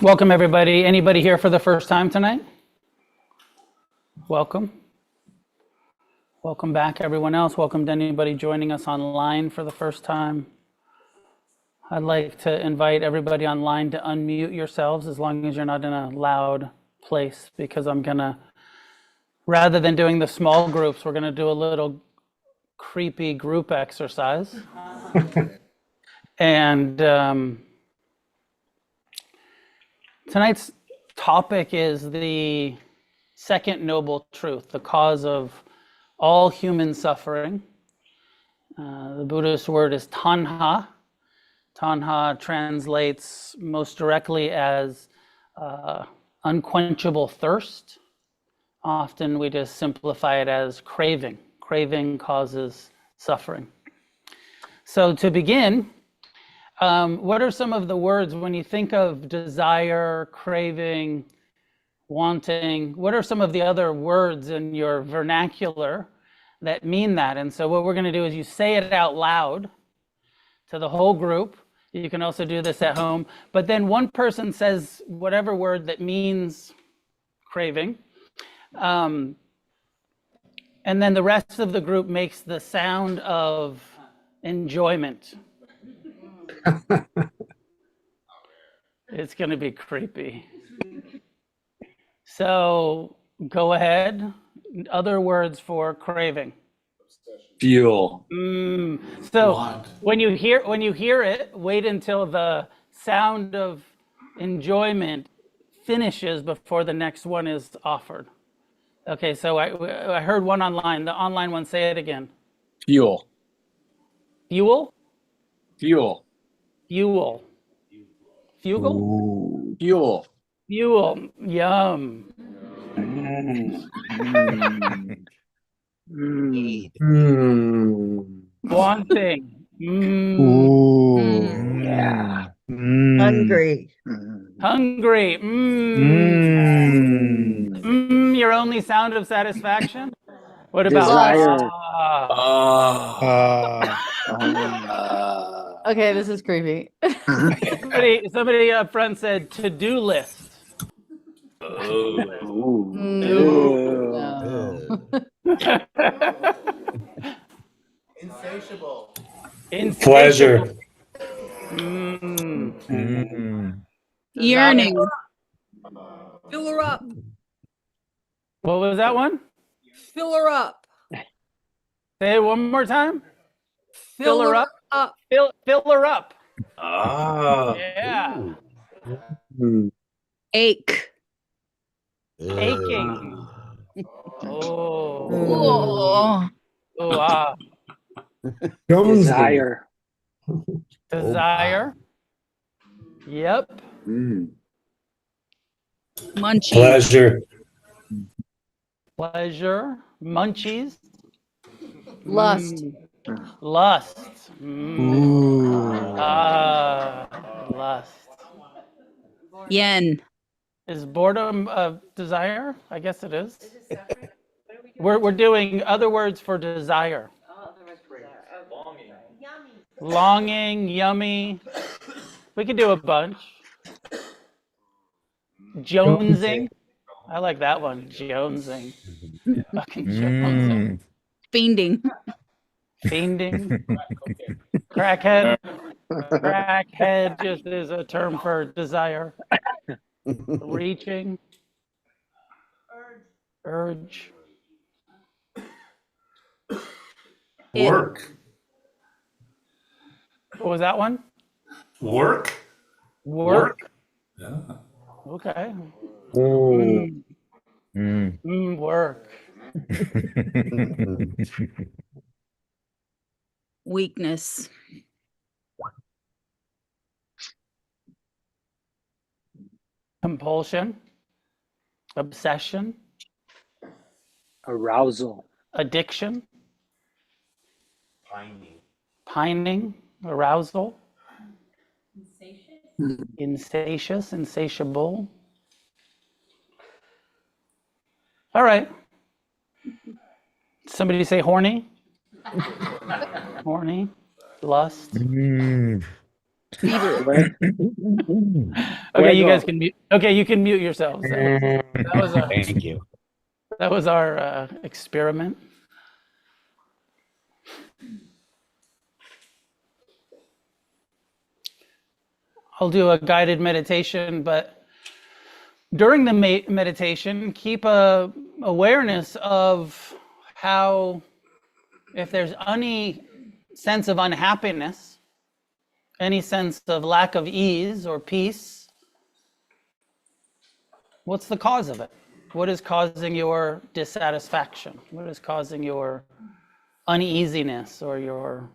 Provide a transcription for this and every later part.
Welcome, everybody. Anybody here for the first time tonight? Welcome. Welcome back, everyone else. Welcome to anybody joining us online for the first time. I'd like to invite everybody online to unmute yourselves as long as you're not in a loud place, because I'm gonna, rather than doing the small groups, we're gonna do a little creepy group exercise. And tonight's topic is the second noble truth, the cause of all human suffering. The Buddhist word is tanha. Tanha translates most directly as unquenchable thirst. Often we just simplify it as craving. Craving causes suffering. So to begin, what are some of the words when you think of desire, craving, wanting? What are some of the other words in your vernacular that mean that? And so what we're going to do is you say it out loud to the whole group. You can also do this at home. But then one person says whatever word that means craving. And then the rest of the group makes the sound of enjoyment. It's going to be creepy. So go ahead. Other words for craving. Fuel. So when you hear it, wait until the sound of enjoyment finishes before the next one is offered. Okay, so I heard one online. The online one, say it again. Fuel. Fuel? Fuel. Fuel. Fugal? Ooh. Fuel. Fuel. Yum. Wanting. Ooh. Yeah. Hungry. Hungry. Your only sound of satisfaction? What about desire? Okay, this is creepy. Somebody up front said to-do list. Insatiable. Pleasure. Yearning. Fill her up. What was that one? Fill her up. Say it one more time. Fill her up. Fill her up. Yeah. Ache. Aching. Oh. Wow. Desire. Desire. Yep. Munchies. Pleasure. Pleasure. Munchies. Lust. Lust. Lust. Yen. Is boredom a desire? I guess it is. We're doing other words for desire. Longing, yummy. We could do a bunch. Jonesing. I like that one. Jonesing. Fucking jonesing. Fiending. Fiending. Crackhead. Crackhead just is a term for desire. Reaching. Urge. Work. What was that one? Work. Work. Yeah. Okay. Ooh. Work. Weakness. Compulsion. Obsession. Arousal. Addiction. Pining. Arousal. Insatiable. All right. Somebody say horny. Horny. Lust. Fever. Okay, you guys Fuego. can mute. Okay, you can mute yourselves. Thank you. That was our experiment. I'll do a guided meditation, but during the meditation, keep a awareness of how, if there's any sense of unhappiness, any sense of lack of ease or peace, what's the cause of it? What is causing your dissatisfaction? What is causing your uneasiness or your...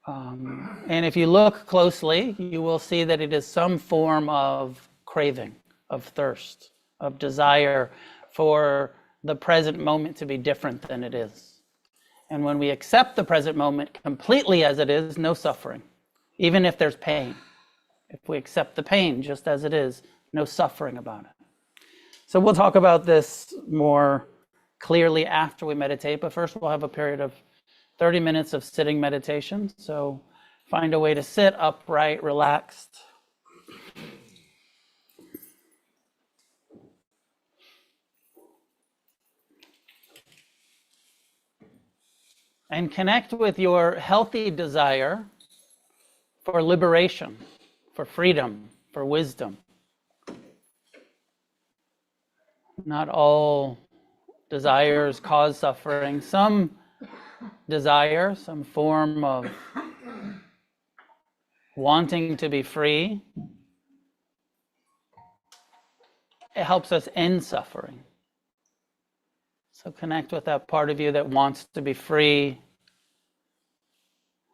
and if you look closely, you will see that it is some form of craving, of thirst, of desire for the present moment to be different than it is. And when we accept the present moment completely as it is, no suffering, even if there's pain. If we accept the pain just as it is, no suffering about it. So we'll talk about this more clearly after we meditate, but first we'll have a period of 30 minutes of sitting meditation. So find a way to sit upright, relaxed. And connect with your healthy desire for liberation, for freedom, for wisdom. Not all desires cause suffering. Some desire, some form of wanting to be free, it helps us end suffering. So connect with that part of you that wants to be free,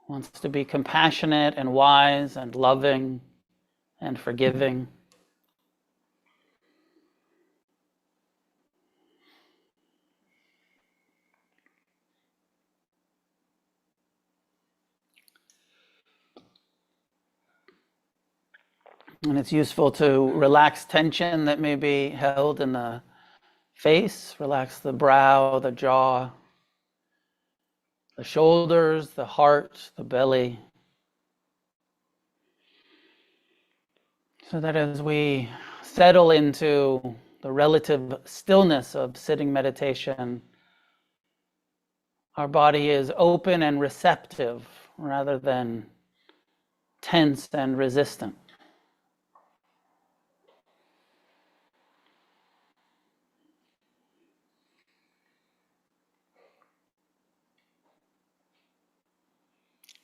wants to be compassionate and wise and loving and forgiving. And it's useful to relax tension that may be held in the face, relax the brow, the jaw, the shoulders, the heart, the belly. So that as we settle into the relative stillness of sitting meditation, our body is open and receptive rather than tense and resistant.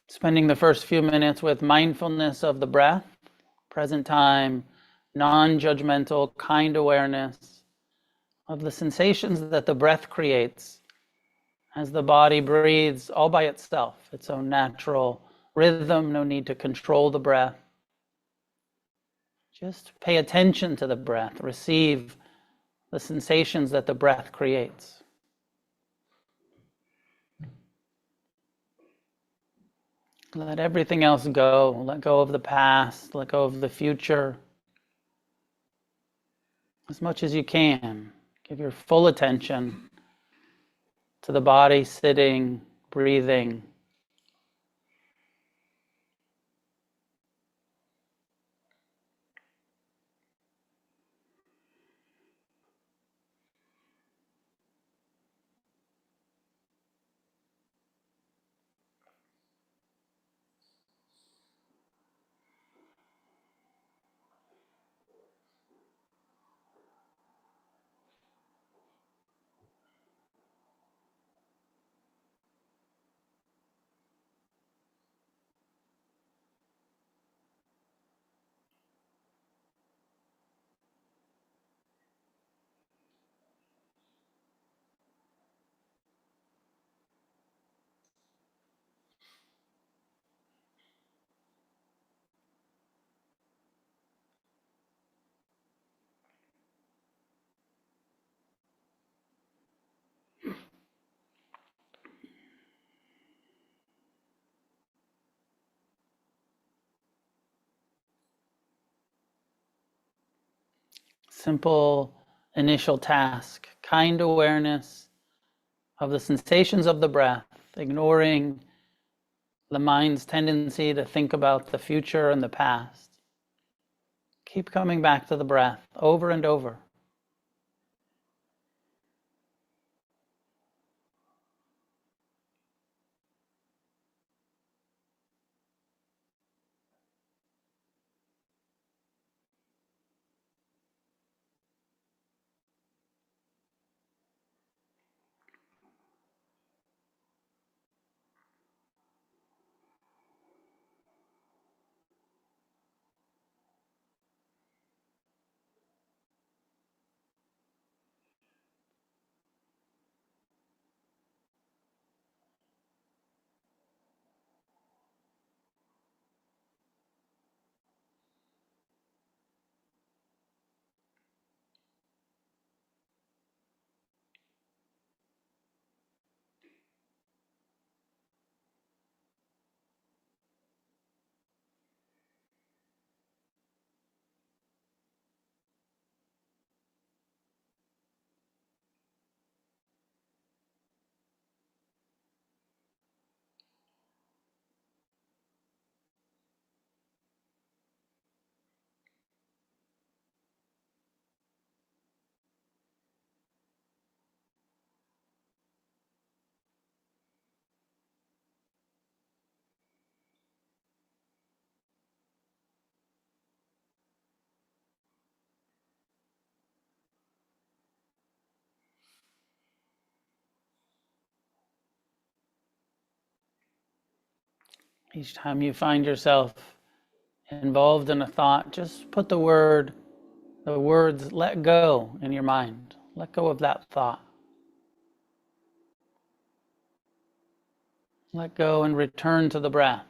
Spending the first few minutes with mindfulness of the breath, present time, non-judgmental, kind awareness of the sensations that the breath creates as the body breathes all by itself, its own natural rhythm, no need to control the breath. Just pay attention to the breath, receive the sensations that the breath creates. Let everything else go. Let go of the past, let go of the future. As much as you can, give your full attention to the body sitting, breathing. Simple initial task, kind awareness of the sensations of the breath, ignoring the mind's tendency to think about the future and the past. Keep coming back to the breath over and over. Each time you find yourself involved in a thought, just put the words let go in your mind. Let go of that thought. Let go and return to the breath.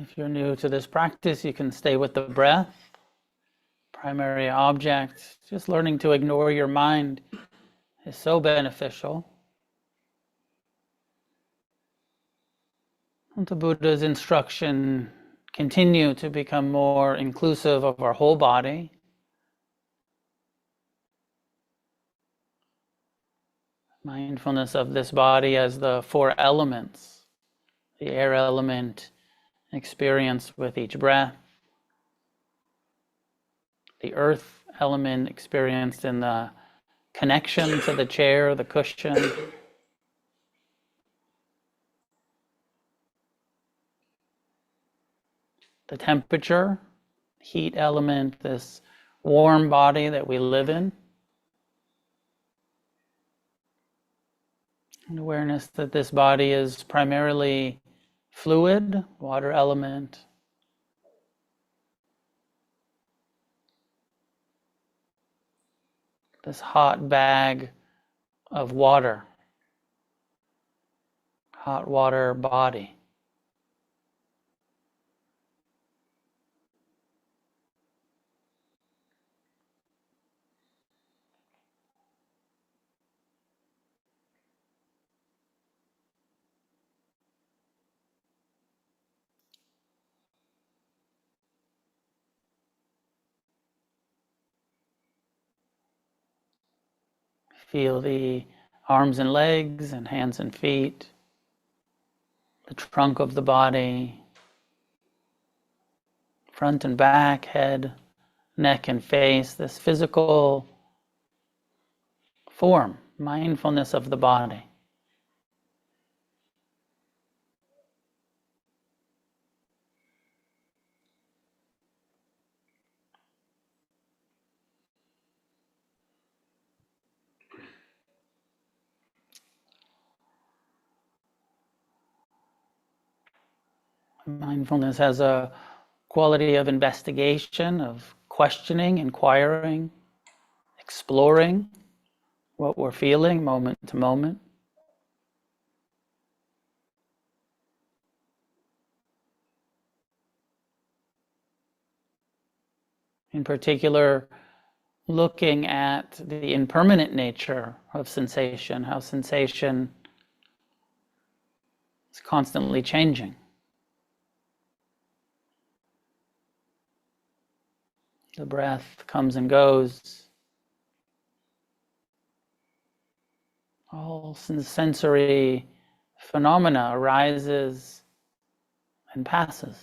If you're new to this practice, you can stay with the breath, primary object. Just learning to ignore your mind is so beneficial. And the Buddha's instruction continue to become more inclusive of our whole body. Mindfulness of this body as the four elements, the air element experienced with each breath, the earth element experienced in the connection to the chair, the cushion, the temperature, heat element, this warm body that we live in. And awareness that this body is primarily fluid, water element. This hot bag of water, hot water body. Feel the arms and legs and hands and feet, the trunk of the body, front and back, head, neck and face, this physical form, mindfulness of the body. Mindfulness has a quality of investigation, of questioning, inquiring, exploring what we're feeling moment to moment. In particular, looking at the impermanent nature of sensation, how sensation is constantly changing. The breath comes and goes. All sensory phenomena arises and passes.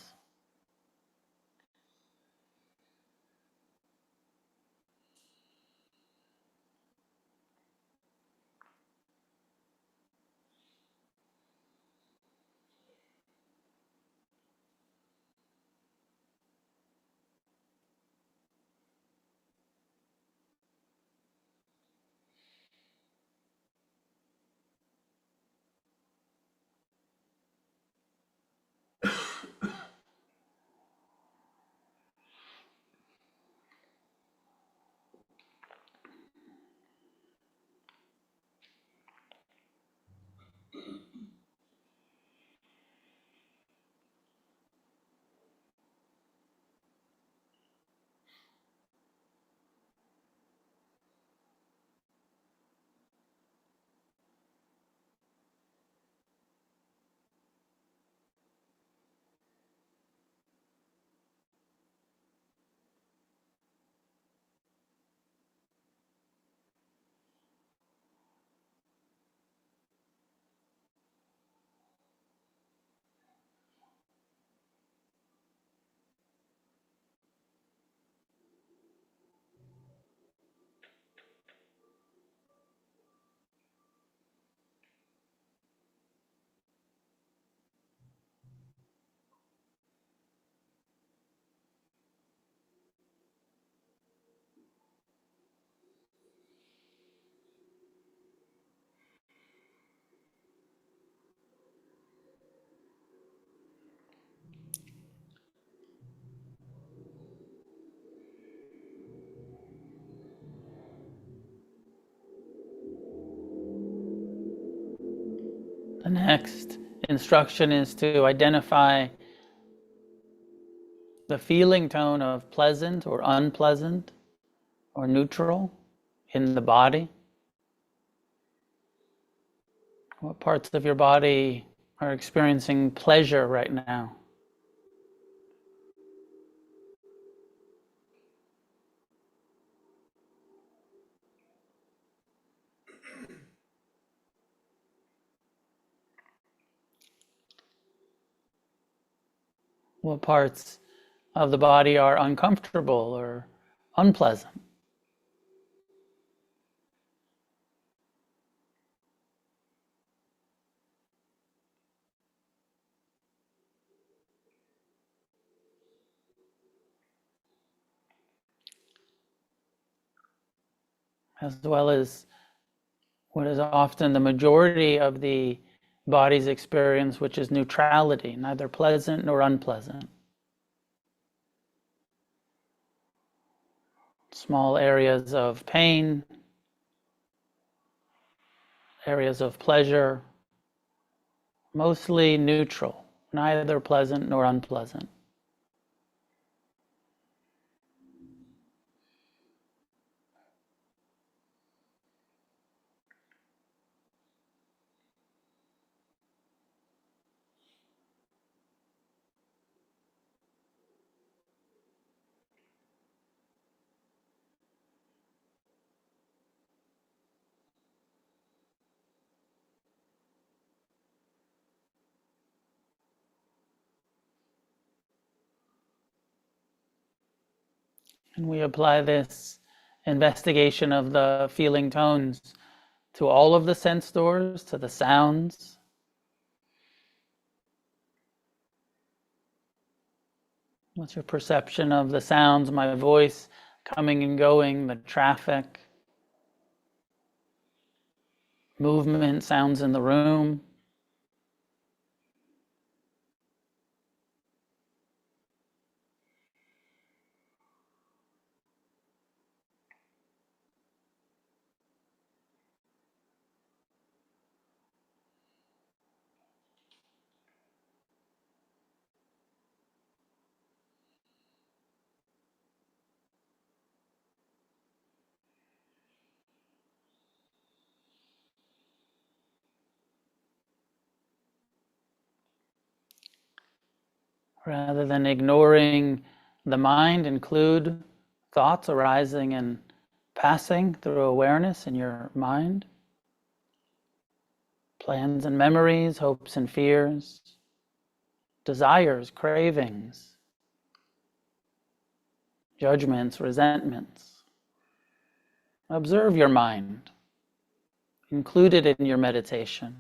The next instruction is to identify the feeling tone of pleasant or unpleasant or neutral in the body? What parts of your body are experiencing pleasure right now? What parts of the body are uncomfortable or unpleasant? As well as what is often the majority of the body's experience, which is neutrality, neither pleasant nor unpleasant. Small areas of pain, areas of pleasure, mostly neutral, neither pleasant nor unpleasant. And we apply this investigation of the feeling tones to all of the sense doors, to the sounds. What's your perception of the sounds, my voice coming and going, the traffic, movement, sounds in the room? Rather than ignoring the mind, include thoughts arising and passing through awareness in your mind. Plans and memories, hopes and fears, desires, cravings, judgments, resentments. Observe your mind. Include it in your meditation.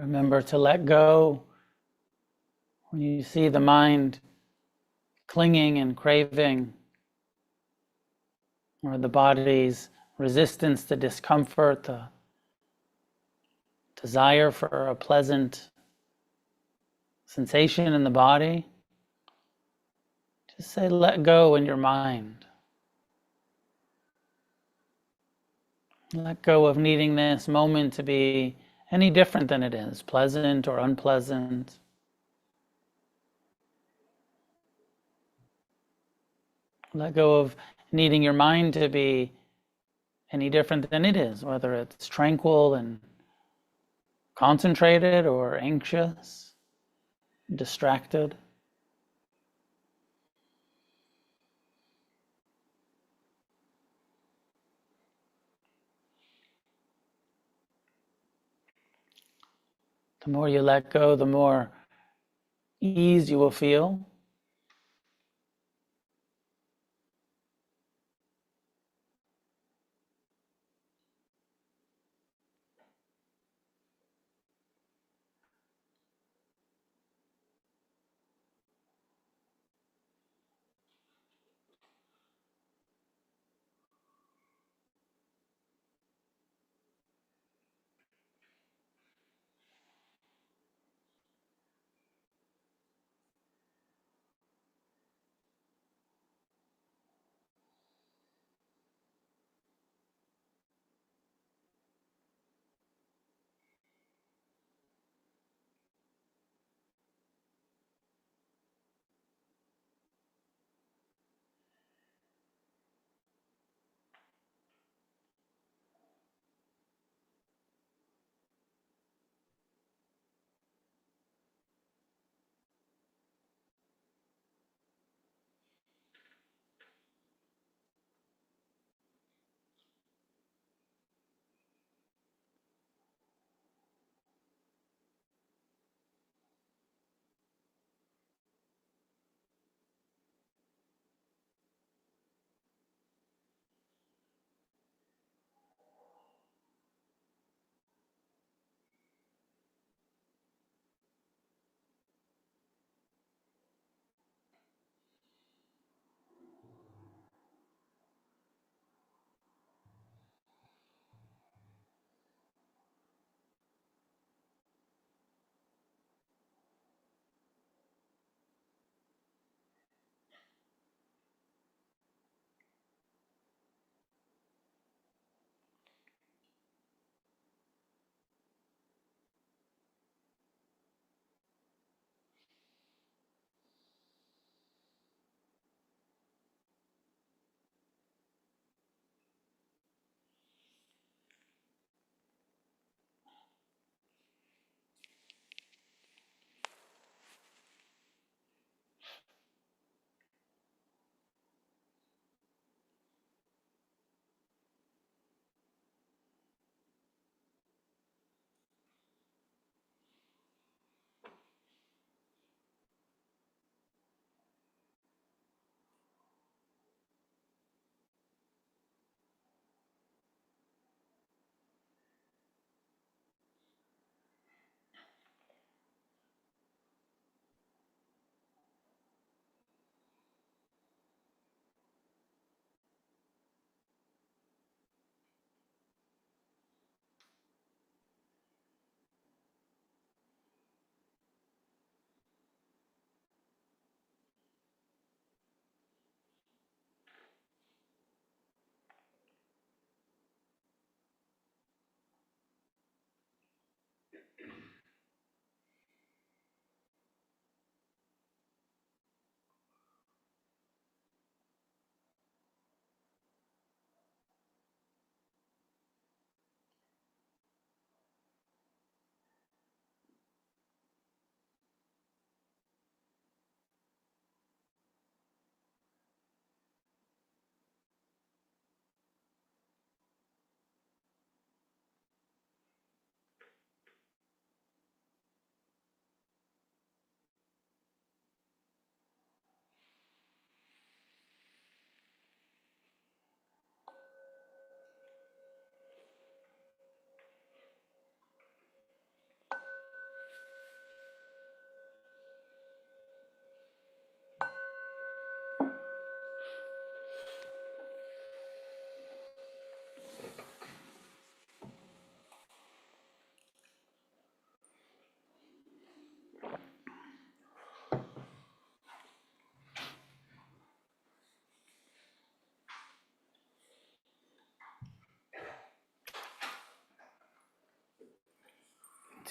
Remember to let go when you see the mind clinging and craving, or the body's resistance to discomfort, the desire for a pleasant sensation in the body. Just say, let go in your mind. Let go of needing this moment to be any different than it is, pleasant or unpleasant. Let go of needing your mind to be any different than it is, whether it's tranquil and concentrated or anxious, distracted. The more you let go, the more ease you will feel.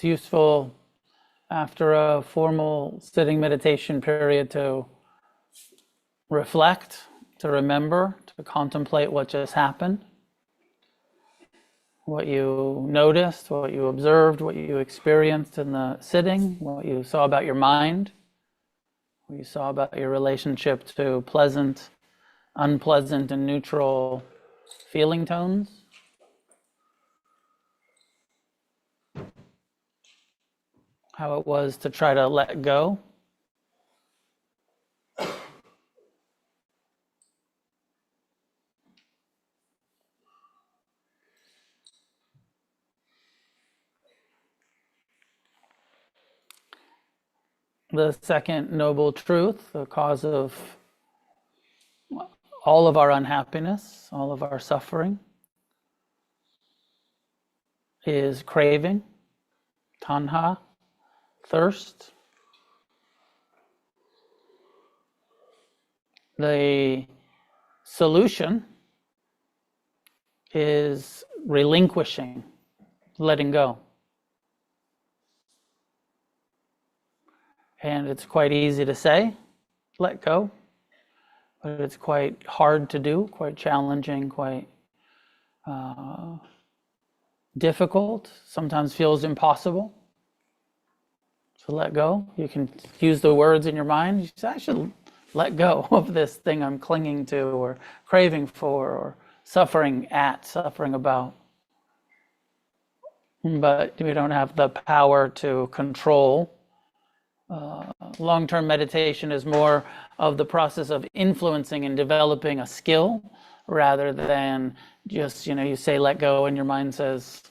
It's useful after a formal sitting meditation period to reflect, to remember, to contemplate what just happened, what you noticed, what you observed, what you experienced in the sitting, what you saw about your mind, what you saw about your relationship to pleasant, unpleasant, and neutral feeling tones. How it was to try to let go. The second noble truth, the cause of all of our unhappiness, all of our suffering, is craving, tanha, thirst. The solution is relinquishing, letting go. And it's quite easy to say, let go, but it's quite hard to do, quite challenging, quite difficult, sometimes feels impossible to let go. You can use the words in your mind. You say, I should let go of this thing I'm clinging to or craving for or suffering at, suffering about. But we don't have the power to control. Long-term meditation is more of the process of influencing and developing a skill rather than just, you say let go and your mind says,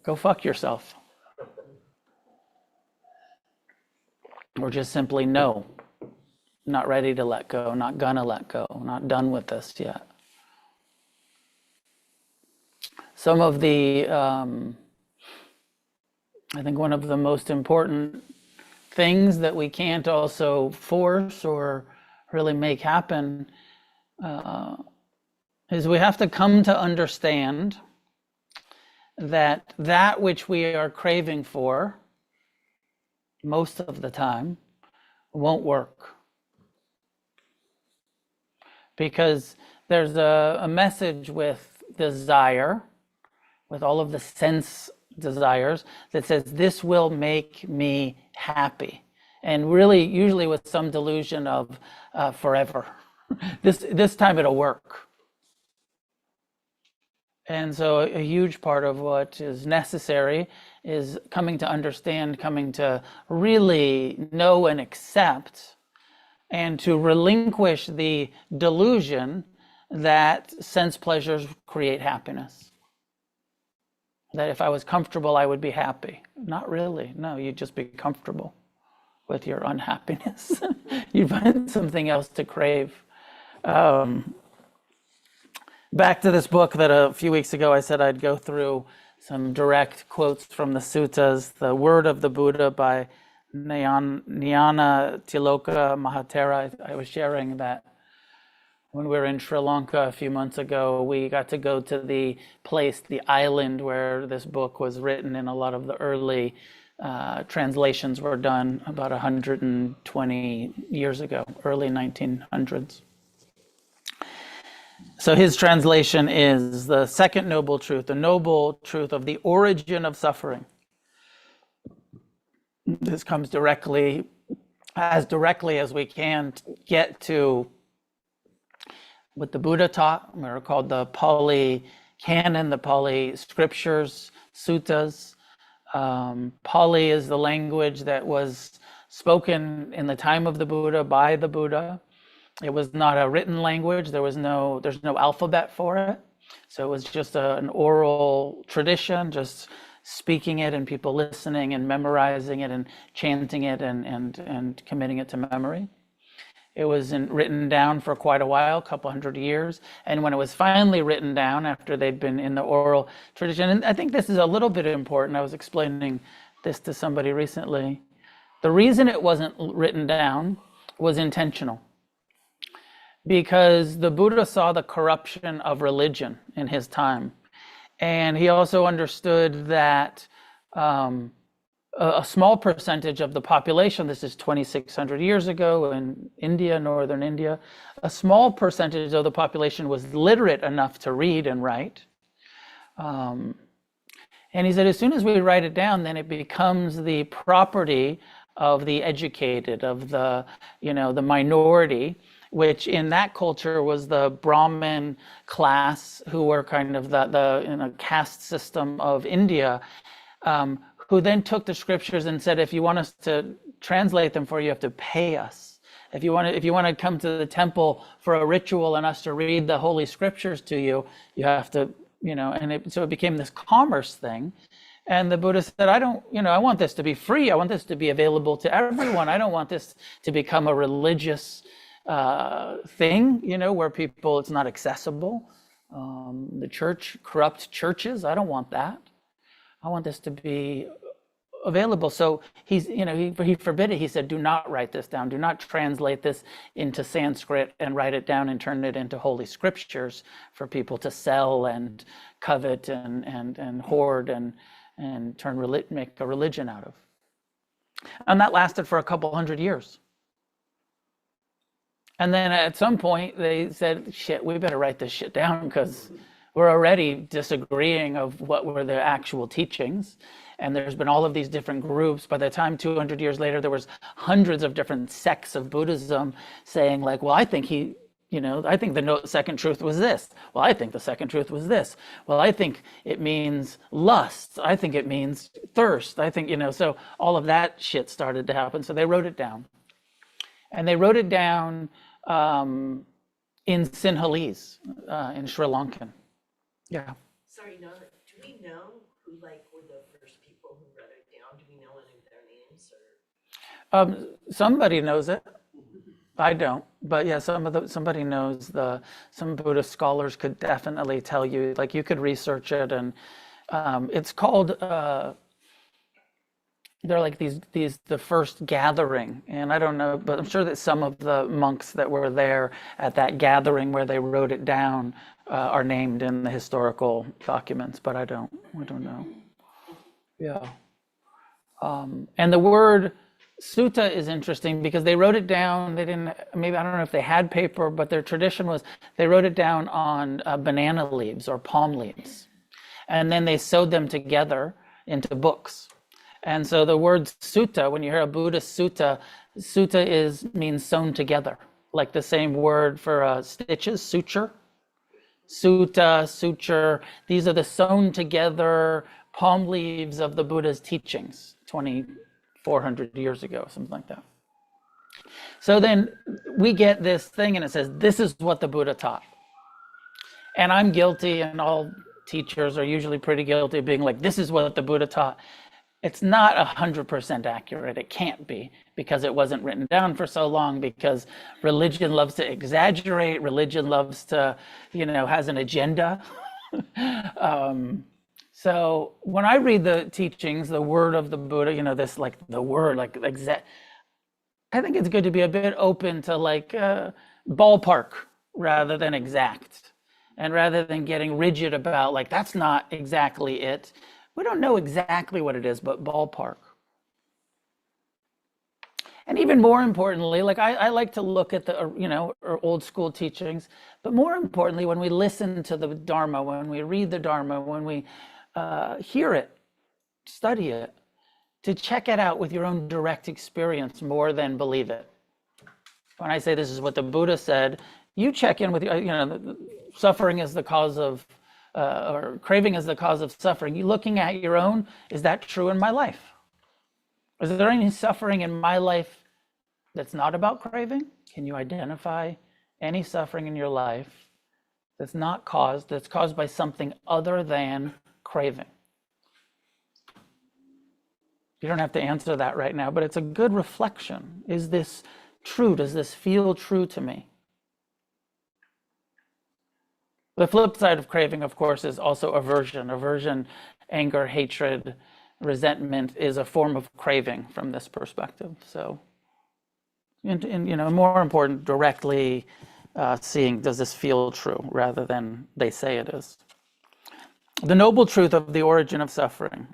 go fuck yourself. Or just simply no, not ready to let go, not gonna let go, not done with this yet. Some of the, I think one of the most important things that we can't also force or really make happen is we have to come to understand that which we are craving for most of the time won't work. Because there's a message with desire, with all of the sense desires, that says this will make me happy. And really, usually with some delusion of forever. This time it'll work. And so a huge part of what is necessary is coming to understand, coming to really know and accept, and to relinquish the delusion that sense pleasures create happiness. That if I was comfortable, I would be happy. Not really. No, you'd just be comfortable with your unhappiness. You'd find something else to crave. Back to this book that a few weeks ago I said I'd go through some direct quotes from the suttas. The Word of the Buddha by Jnana Tiloka Mahatera. I was sharing that when we were in Sri Lanka a few months ago, we got to go to the place, the island where this book was written, and a lot of the early translations were done about 120 years ago, early 1900s. So his translation is the second noble truth, the noble truth of the origin of suffering. This comes directly as we can get to what the Buddha taught. They're called the Pali Canon, the Pali Scriptures, Suttas. Pali is the language that was spoken in the time of the Buddha by the Buddha. It was not a written language. There's no alphabet for it. So it was just an oral tradition, just speaking it and people listening and memorizing it and chanting it and committing it to memory. It was written down for quite a while, a couple hundred years. And when it was finally written down after they'd been in the oral tradition, and I think this is a little bit important. I was explaining this to somebody recently. The reason it wasn't written down was intentional. Because the Buddha saw the corruption of religion in his time. And he also understood that a small percentage of the population, this is 2,600 years ago in India, northern India, a small percentage of the population was literate enough to read and write. And he said, as soon as we write it down, then it becomes the property of the educated, of the, the minority, which in that culture was the Brahmin class, who were kind of the caste system of India, who then took the scriptures and said, if you want us to translate them for you, you have to pay us. If you want to come to the temple for a ritual and us to read the holy scriptures to you, you have to, so it became this commerce thing. And the Buddha said, I want this to be free. I want this to be available to everyone. I don't want this to become a religious thing, where it's not accessible. The church, corrupt churches, I don't want that. I want this to be available. So he forbid it. He said, do not write this down. Do not translate this into Sanskrit and write it down and turn it into holy scriptures for people to sell and covet and hoard and make a religion out of. And that lasted for a couple hundred years. And then at some point they said, shit, we better write this shit down, because we're already disagreeing of what were the actual teachings. And there's been all of these different groups. By the time 200 years later, there was hundreds of different sects of Buddhism saying like, well, I think I think the second truth was this. Well, I think the second truth was this. Well, I think it means lust. I think it means thirst. I think, so all of that shit started to happen. So they wrote it down. And they wrote it down in Sinhalese, in Sri Lankan. Yeah. Sorry, Noah, do we know who were the first people who wrote it down? Do we know any of their names? Or Somebody knows it. I don't, but yeah, somebody knows some Buddhist scholars could definitely tell you, you could research it, and it's called, they're like the first gathering, and I don't know, but I'm sure that some of the monks that were there at that gathering where they wrote it down are named in the historical documents, but I don't know. Yeah. And the word sutta is interesting because they wrote it down. They didn't, maybe, I don't know if they had paper, but their tradition was they wrote it down on banana leaves or palm leaves. And then they sewed them together into books. And so the word sutta, when you hear a Buddhist sutta, means sewn together, like the same word for stitches, suture. Sutta, suture, these are the sewn together palm leaves of the Buddha's teachings 2,400 years ago, something like that. So then we get this thing and it says, this is what the Buddha taught. And I'm guilty, and all teachers are usually pretty guilty of being like, this is what the Buddha taught. It's not 100% accurate. It can't be, because it wasn't written down for so long, because religion loves to exaggerate. Religion loves to, has an agenda. So when I read the teachings, the word of the Buddha, this the word, exact, I think it's good to be a bit open to ballpark rather than exact. And rather than getting rigid about that's not exactly it. We don't know exactly what it is, but ballpark. And even more importantly, I like to look at the, or old school teachings, but more importantly, when we listen to the Dharma, when we read the Dharma, when we hear it, study it, to check it out with your own direct experience more than believe it. When I say this is what the Buddha said, you check in with, suffering is the cause of, or craving is the cause of suffering. You looking at your own, is that true in my life? Is there any suffering in my life that's not about craving? Can you identify any suffering in your life that's caused by something other than craving? You don't have to answer that right now, but it's a good reflection. Is this true? Does this feel true to me? The flip side of craving, of course, is also aversion. Aversion, anger, hatred, resentment is a form of craving from this perspective. So, more important, directly seeing, does this feel true, rather than they say it is. The noble truth of the origin of suffering.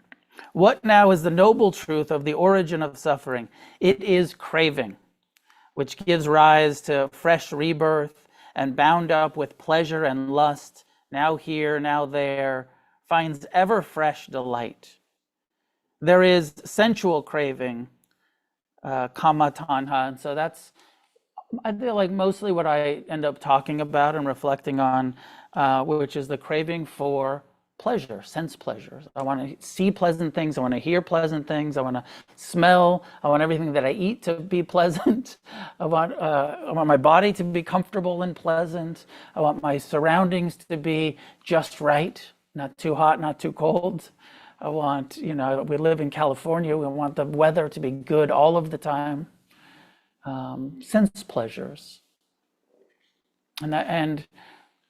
What now is the noble truth of the origin of suffering? It is craving, which gives rise to fresh rebirth, and bound up with pleasure and lust, now here, now there, finds ever fresh delight. There is sensual craving, kama tanha, and so that's, I feel like, mostly what I end up talking about and reflecting on, which is the craving for pleasure, sense pleasures. I want to see pleasant things. I want to hear pleasant things. I want to smell. I want everything that I eat to be pleasant. I want my body to be comfortable and pleasant. I want my surroundings to be just right, not too hot, not too cold. I want, we live in California. We want the weather to be good all of the time. Sense pleasures. And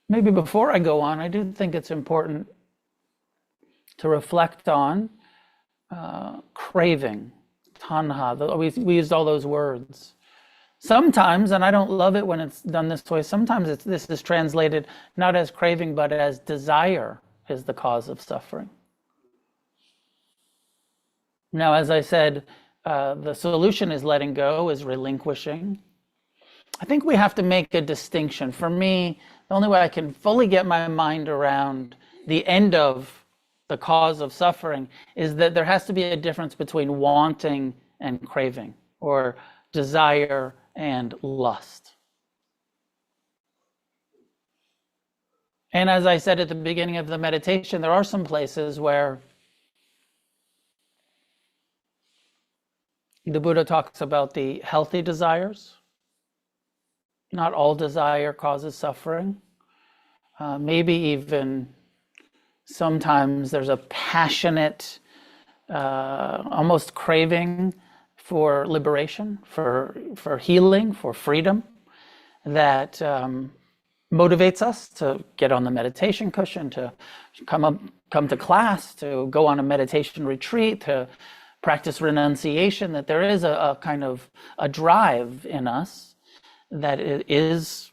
maybe before I go on, I do think it's important to reflect on craving, tanha. We used all those words. Sometimes, and I don't love it when it's done this way, sometimes this is translated not as craving, but as desire is the cause of suffering. Now, as I said, the solution is letting go, is relinquishing. I think we have to make a distinction. For me, the only way I can fully get my mind around the end of the cause of suffering is that there has to be a difference between wanting and craving, or desire and lust. And as I said at the beginning of the meditation, there are some places where the Buddha talks about the healthy desires. Not all desire causes suffering. Maybe even sometimes there's a passionate, almost craving for liberation, for healing, for freedom, that motivates us to get on the meditation cushion, to come to class, to go on a meditation retreat, to practice renunciation, that there is a kind of a drive in us that it is,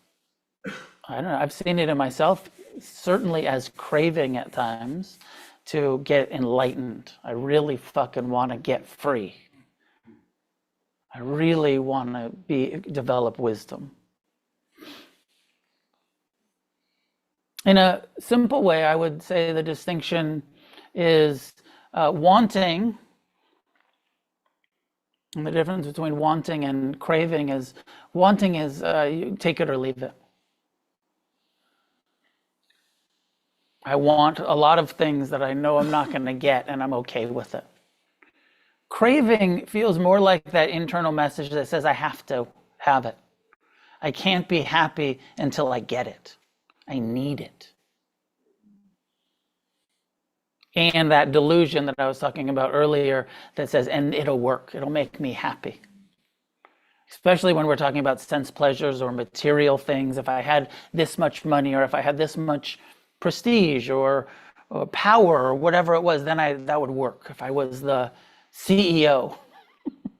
I don't know, I've seen it in myself, certainly as craving at times, to get enlightened. I really fucking want to get free. I really want to develop wisdom. In a simple way, I would say the distinction is wanting. And the difference between wanting and craving is, wanting is you take it or leave it. I want a lot of things that I know I'm not going to get, and I'm okay with it. Craving feels more like that internal message that says I have to have it. I can't be happy until I get it. I need it. And that delusion that I was talking about earlier that says, and it'll work, it'll make me happy. Especially when we're talking about sense pleasures or material things. If I had this much money, or if I had this much prestige or power or whatever it was, then that would work. If I was the CEO,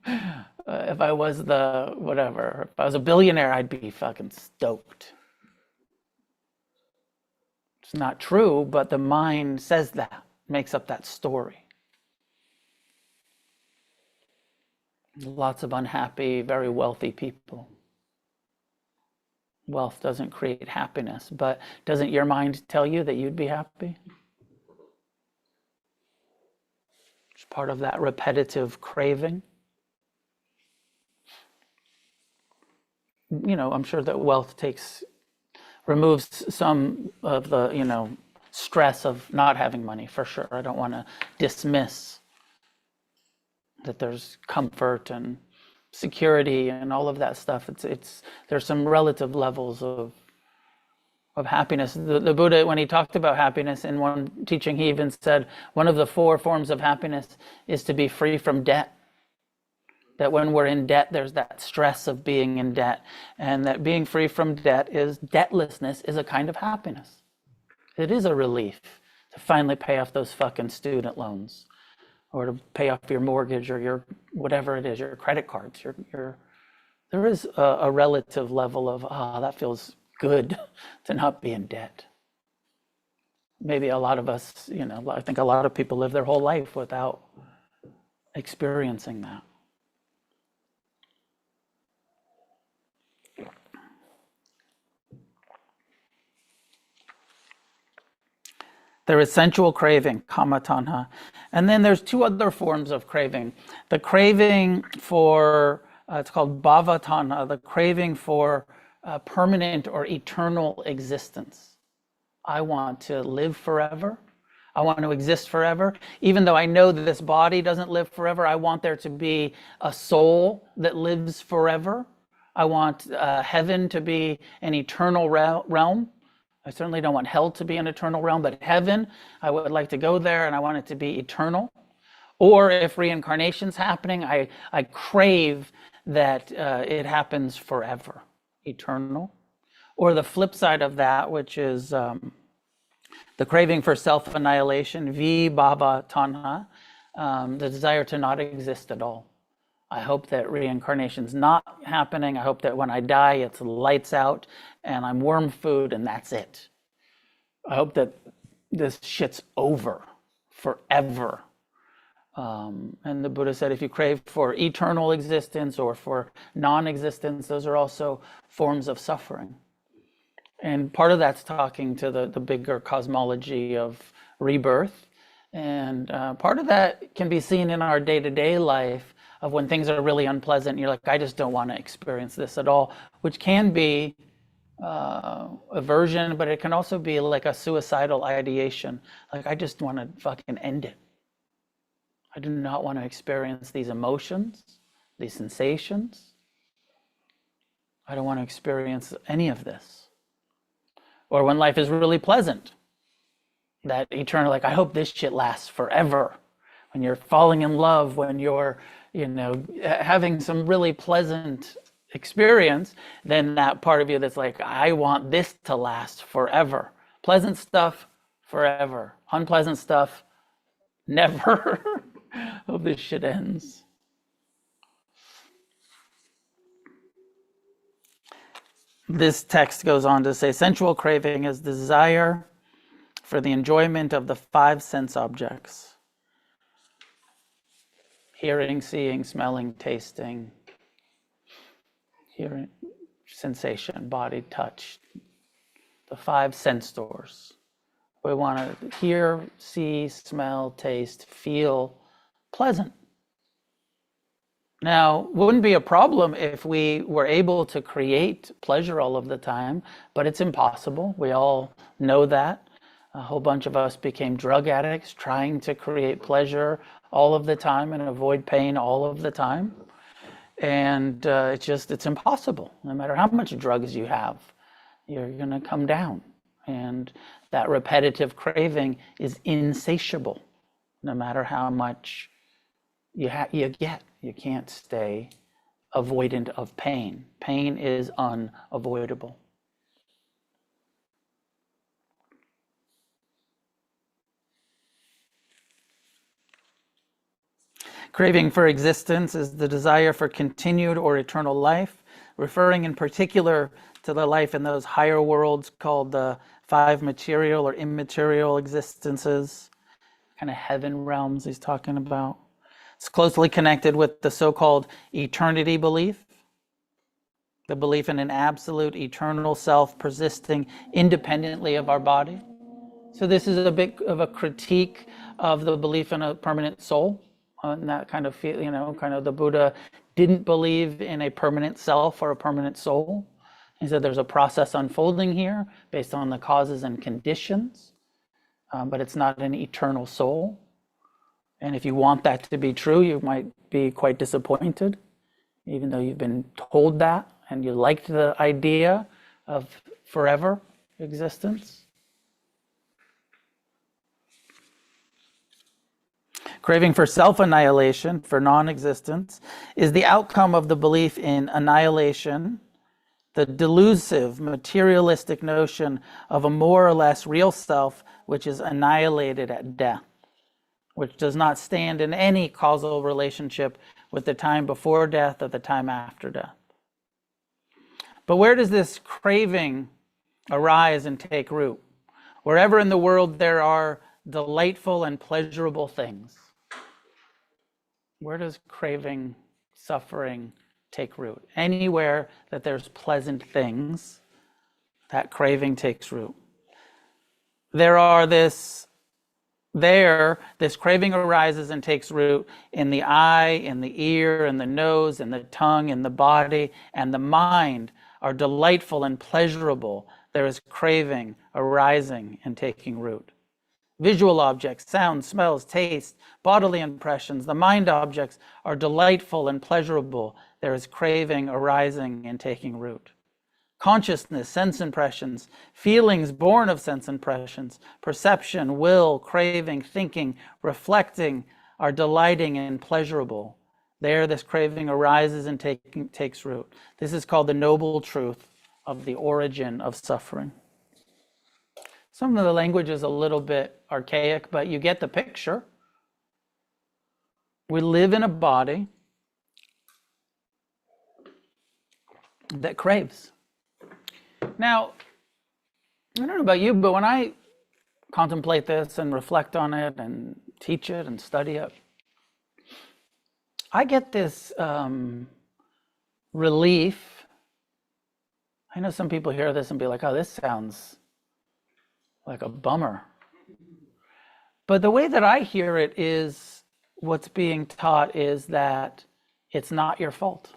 if I was the whatever, if I was a billionaire, I'd be fucking stoked. It's not true, but the mind says that, makes up that story. Lots of unhappy, very wealthy people. Wealth doesn't create happiness, but doesn't your mind tell you that you'd be happy? It's part of that repetitive craving. I'm sure that wealth removes some of the, stress of not having money, for sure. I don't want to dismiss that there's comfort and security and all of that stuff. There's some relative levels of happiness. The Buddha, when he talked about happiness in one teaching, he even said one of the 4 forms of happiness is to be free from debt. That when we're in debt, there's that stress of being in debt, and that being free from debtlessness is a kind of happiness. It is a relief to finally pay off those fucking student loans, or to pay off your mortgage, or your whatever it is, your credit cards. There is a relative level of, that feels good to not be in debt. maybe a lot of us, I think a lot of people live their whole life without experiencing that. There is sensual craving, kama tanha. And then there's two other forms of craving. The craving for, it's called bhava tanha, the craving for permanent or eternal existence. I want to live forever. I want to exist forever. Even though I know that this body doesn't live forever, I want there to be a soul that lives forever. I want heaven to be an eternal realm. I certainly don't want hell to be an eternal realm, but heaven, I would like to go there and I want it to be eternal. Or if reincarnation's happening, I crave that it happens forever, eternal. Or the flip side of that, which is the craving for self-annihilation, vibhava tanha, the desire to not exist at all. I hope that reincarnation's not happening. I hope that when I die, it's lights out and I'm worm food and that's it. I hope that this shit's over forever. And the Buddha said, if you crave for eternal existence or for non-existence, those are also forms of suffering. And part of that's talking to the bigger cosmology of rebirth. And part of that can be seen in our day-to-day life of when things are really unpleasant. You're like, I just don't want to experience this at all, which can be aversion, but it can also be like a suicidal ideation. Like, I just want to fucking end it. I do not want to experience these emotions, these sensations. I don't want to experience any of this. Or when life is really pleasant, that eternal, like, I hope this shit lasts forever. When you're falling in love, when you're, having some really pleasant experience, then that part of you that's like, I want this to last forever. Pleasant stuff, forever. Unpleasant stuff, never. Hope this shit ends. This text goes on to say, sensual craving is desire for the enjoyment of the five sense objects. Hearing, seeing, smelling, tasting, hearing, sensation, body, touch, the five sense doors. We want to hear, see, smell, taste, feel pleasant. Now, wouldn't be a problem if we were able to create pleasure all of the time, but it's impossible. We all know that. A whole bunch of us became drug addicts trying to create pleasure all of the time and avoid pain all of the time. And it's impossible. No matter how much drugs you have, you're going to come down. And that repetitive craving is insatiable, no matter how much you get. You can't stay avoidant of pain. Pain is unavoidable. Craving for existence is the desire for continued or eternal life, referring in particular to the life in those higher worlds called the five material or immaterial existences, kind of heaven realms he's talking about. It's closely connected with the so-called eternity belief, the belief in an absolute eternal self persisting independently of our body. So this is a bit of a critique of the belief in a permanent soul. And that kind of feel, kind of the Buddha didn't believe in a permanent self or a permanent soul. He said there's a process unfolding here based on the causes and conditions, but it's not an eternal soul. And if you want that to be true, you might be quite disappointed, even though you've been told that and you liked the idea of forever existence. Craving for self-annihilation, for non-existence, is the outcome of the belief in annihilation, the delusive, materialistic notion of a more or less real self which is annihilated at death, which does not stand in any causal relationship with the time before death or the time after death. But where does this craving arise and take root? Wherever in the world there are delightful and pleasurable things, where does craving, suffering take root? Anywhere that there's pleasant things, that craving takes root. This craving arises and takes root in the eye, in the ear, in the nose, in the tongue, in the body, and the mind are delightful and pleasurable. There is craving arising and taking root. Visual objects, sounds, smells, taste, bodily impressions, the mind objects are delightful and pleasurable. There is craving arising and taking root. Consciousness, sense impressions, feelings born of sense impressions, perception, will, craving, thinking, reflecting are delighting and pleasurable. There, this craving arises and takes root. This is called the noble truth of the origin of suffering. Some of the language is a little bit archaic, but you get the picture. We live in a body that craves. Now, I don't know about you, but when I contemplate this and reflect on it and teach it and study it, I get this relief. I know some people hear this and be like, oh, this sounds like a bummer. But the way that I hear it is what's being taught is that it's not your fault.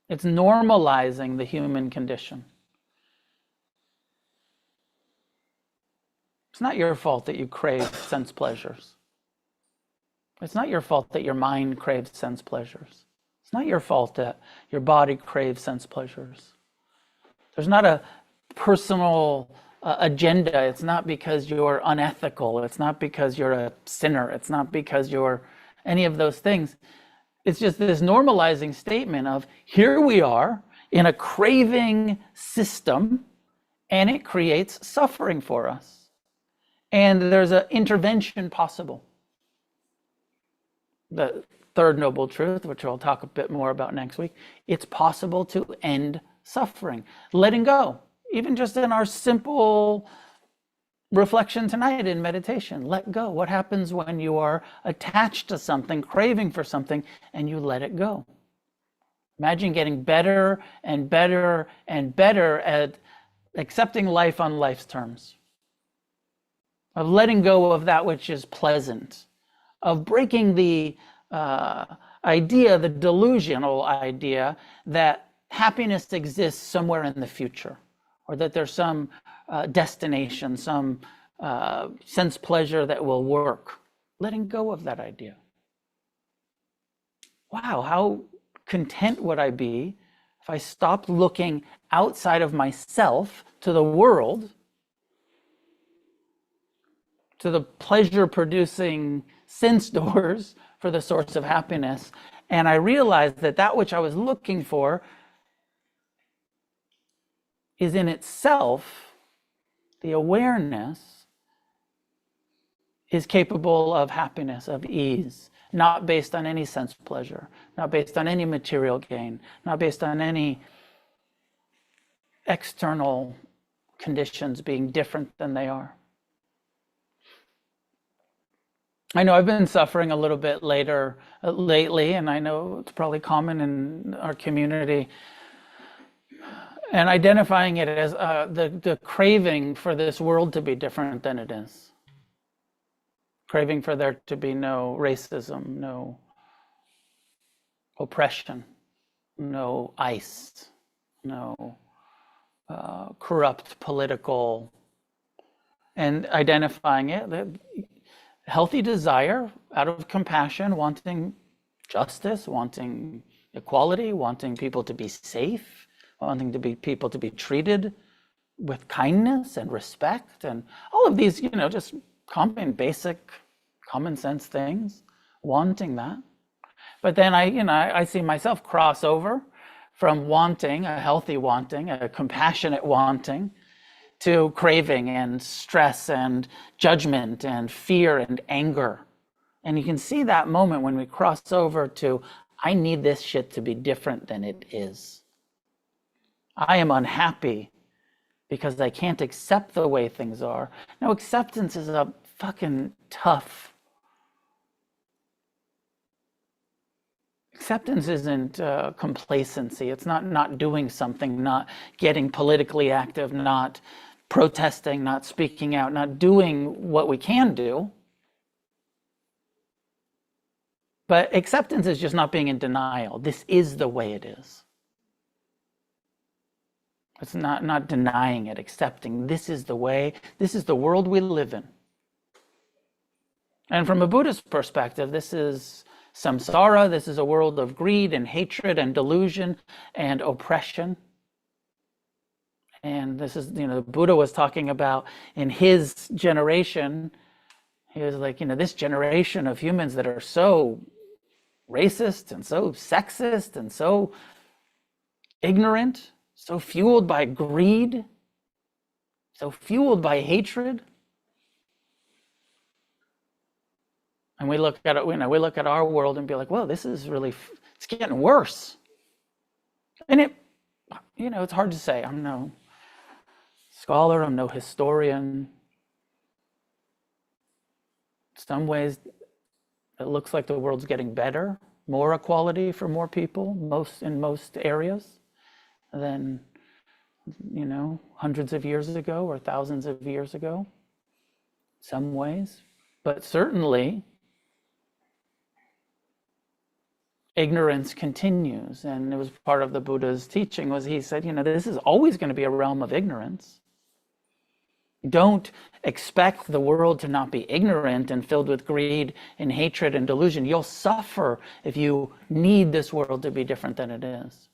It's normalizing the human condition. It's not your fault that you crave sense pleasures. It's not your fault that your mind craves sense pleasures. It's not your fault that your body craves sense pleasures. There's not a personal agenda. It's not because you're unethical. It's not because you're a sinner. It's not because you're any of those things. It's just this normalizing statement of here we are in a craving system, and it creates suffering for us. And there's an intervention possible. The third noble truth, which I'll talk a bit more about next week, it's possible to end suffering. Letting go, even just in our simple reflection tonight in meditation, let go. What happens when you are attached to something, craving for something, and you let it go? Imagine getting better and better and better at accepting life on life's terms, of letting go of that which is pleasant, of breaking the idea, the delusional idea that happiness exists somewhere in the future, or that there's some destination, some sense pleasure that will work. Letting go of that idea. Wow, how content would I be if I stopped looking outside of myself to the world, to the pleasure-producing sense doors for the source of happiness, and I realized that that which I was looking for is in itself, the awareness is capable of happiness, of ease, not based on any sense pleasure, not based on any material gain, not based on any external conditions being different than they are. I know I've been suffering a little bit lately, and I know it's probably common in our community, and identifying it as the craving for this world to be different than it is. Craving for there to be no racism, no oppression, no ICE, no corrupt political, and identifying it, the healthy desire out of compassion, wanting justice, wanting equality, wanting people to be safe, wanting people to be treated with kindness and respect, and all of these, just common, basic, common sense things, wanting that. But then I see myself cross over from wanting, a healthy wanting, a compassionate wanting, to craving and stress and judgment and fear and anger. And you can see that moment when we cross over to, I need this shit to be different than it is. I am unhappy because I can't accept the way things are. Now, acceptance is a fucking tough. Acceptance isn't complacency. It's not doing something, not getting politically active, not protesting, not speaking out, not doing what we can do. But acceptance is just not being in denial. This is the way it is. It's not denying it, accepting this is the way, this is the world we live in. And from a Buddhist perspective, this is samsara, this is a world of greed and hatred and delusion and oppression. And this is, the Buddha was talking about in his generation, he was like, this generation of humans that are so racist and so sexist and so ignorant, so fueled by greed, so fueled by hatred. And we look at it, we look at our world and be like, well, this is really, it's getting worse. And it's hard to say. I'm no scholar, I'm no historian. In some ways, it looks like the world's getting better, more equality for more people, in most areas than, hundreds of years ago or thousands of years ago, some ways. But certainly, ignorance continues. And it was part of the Buddha's teaching was he said, this is always going to be a realm of ignorance. Don't expect the world to not be ignorant and filled with greed and hatred and delusion. You'll suffer if you need this world to be different than it is.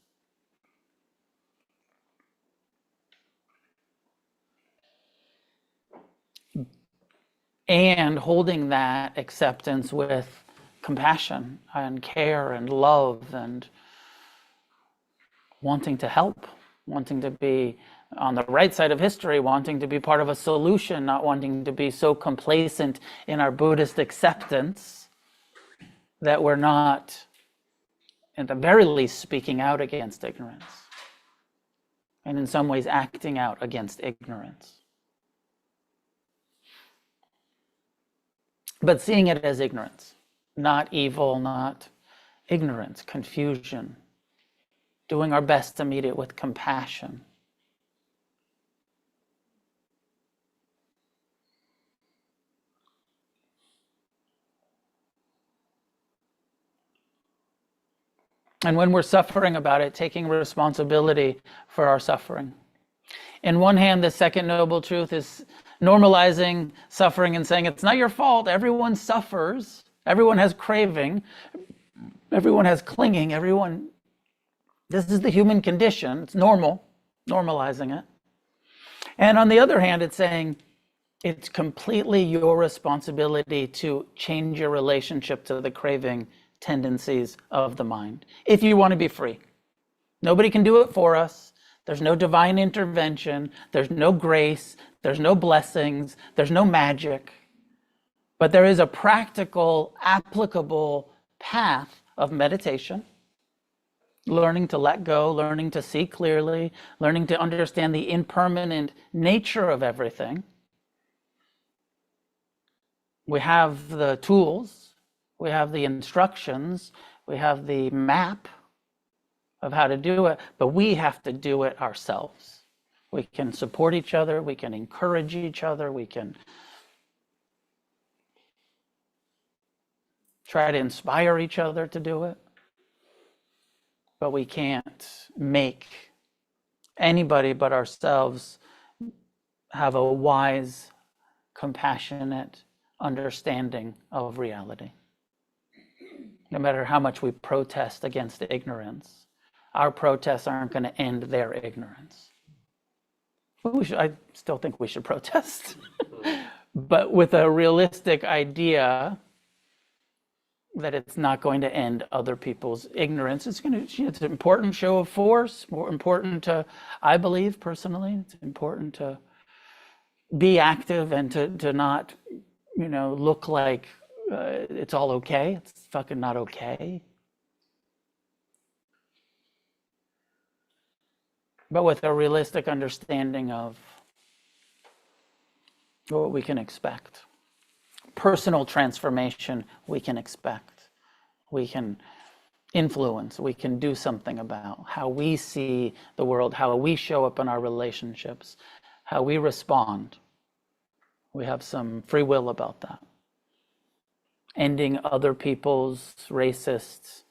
And holding that acceptance with compassion and care and love and wanting to help, wanting to be on the right side of history, wanting to be part of a solution, not wanting to be so complacent in our Buddhist acceptance that we're not, at the very least, speaking out against ignorance. And in some ways, acting out against ignorance. But seeing it as ignorance, not evil, not ignorance, confusion. Doing our best to meet it with compassion. And when we're suffering about it, taking responsibility for our suffering. In one hand, the second noble truth is normalizing suffering and saying, it's not your fault, everyone suffers, everyone has craving, everyone has clinging, this is the human condition, it's normal, normalizing it. And on the other hand, it's saying, it's completely your responsibility to change your relationship to the craving tendencies of the mind, if you want to be free. Nobody can do it for us. There's no divine intervention. There's no grace. There's no blessings. There's no magic. But there is a practical, applicable path of meditation, learning to let go, learning to see clearly, learning to understand the impermanent nature of everything. We have the tools. We have the instructions, we have the map of how to do it, but we have to do it ourselves. We can support each other, we can encourage each other, we can try to inspire each other to do it, but we can't make anybody but ourselves have a wise, compassionate understanding of reality. No matter how much we protest against ignorance, our protests aren't going to end their ignorance. I still think we should protest, but with a realistic idea that it's not going to end other people's ignorance. It's an important show of force, more important to, I believe personally, it's important to be active and to not, look like it's all okay. It's fucking not okay. but with a realistic understanding of what we can expect. Personal transformation we can expect. We can influence, we can do something about how we see the world, how we show up in our relationships, how we respond. We have some free will about that. Ending other people's racist,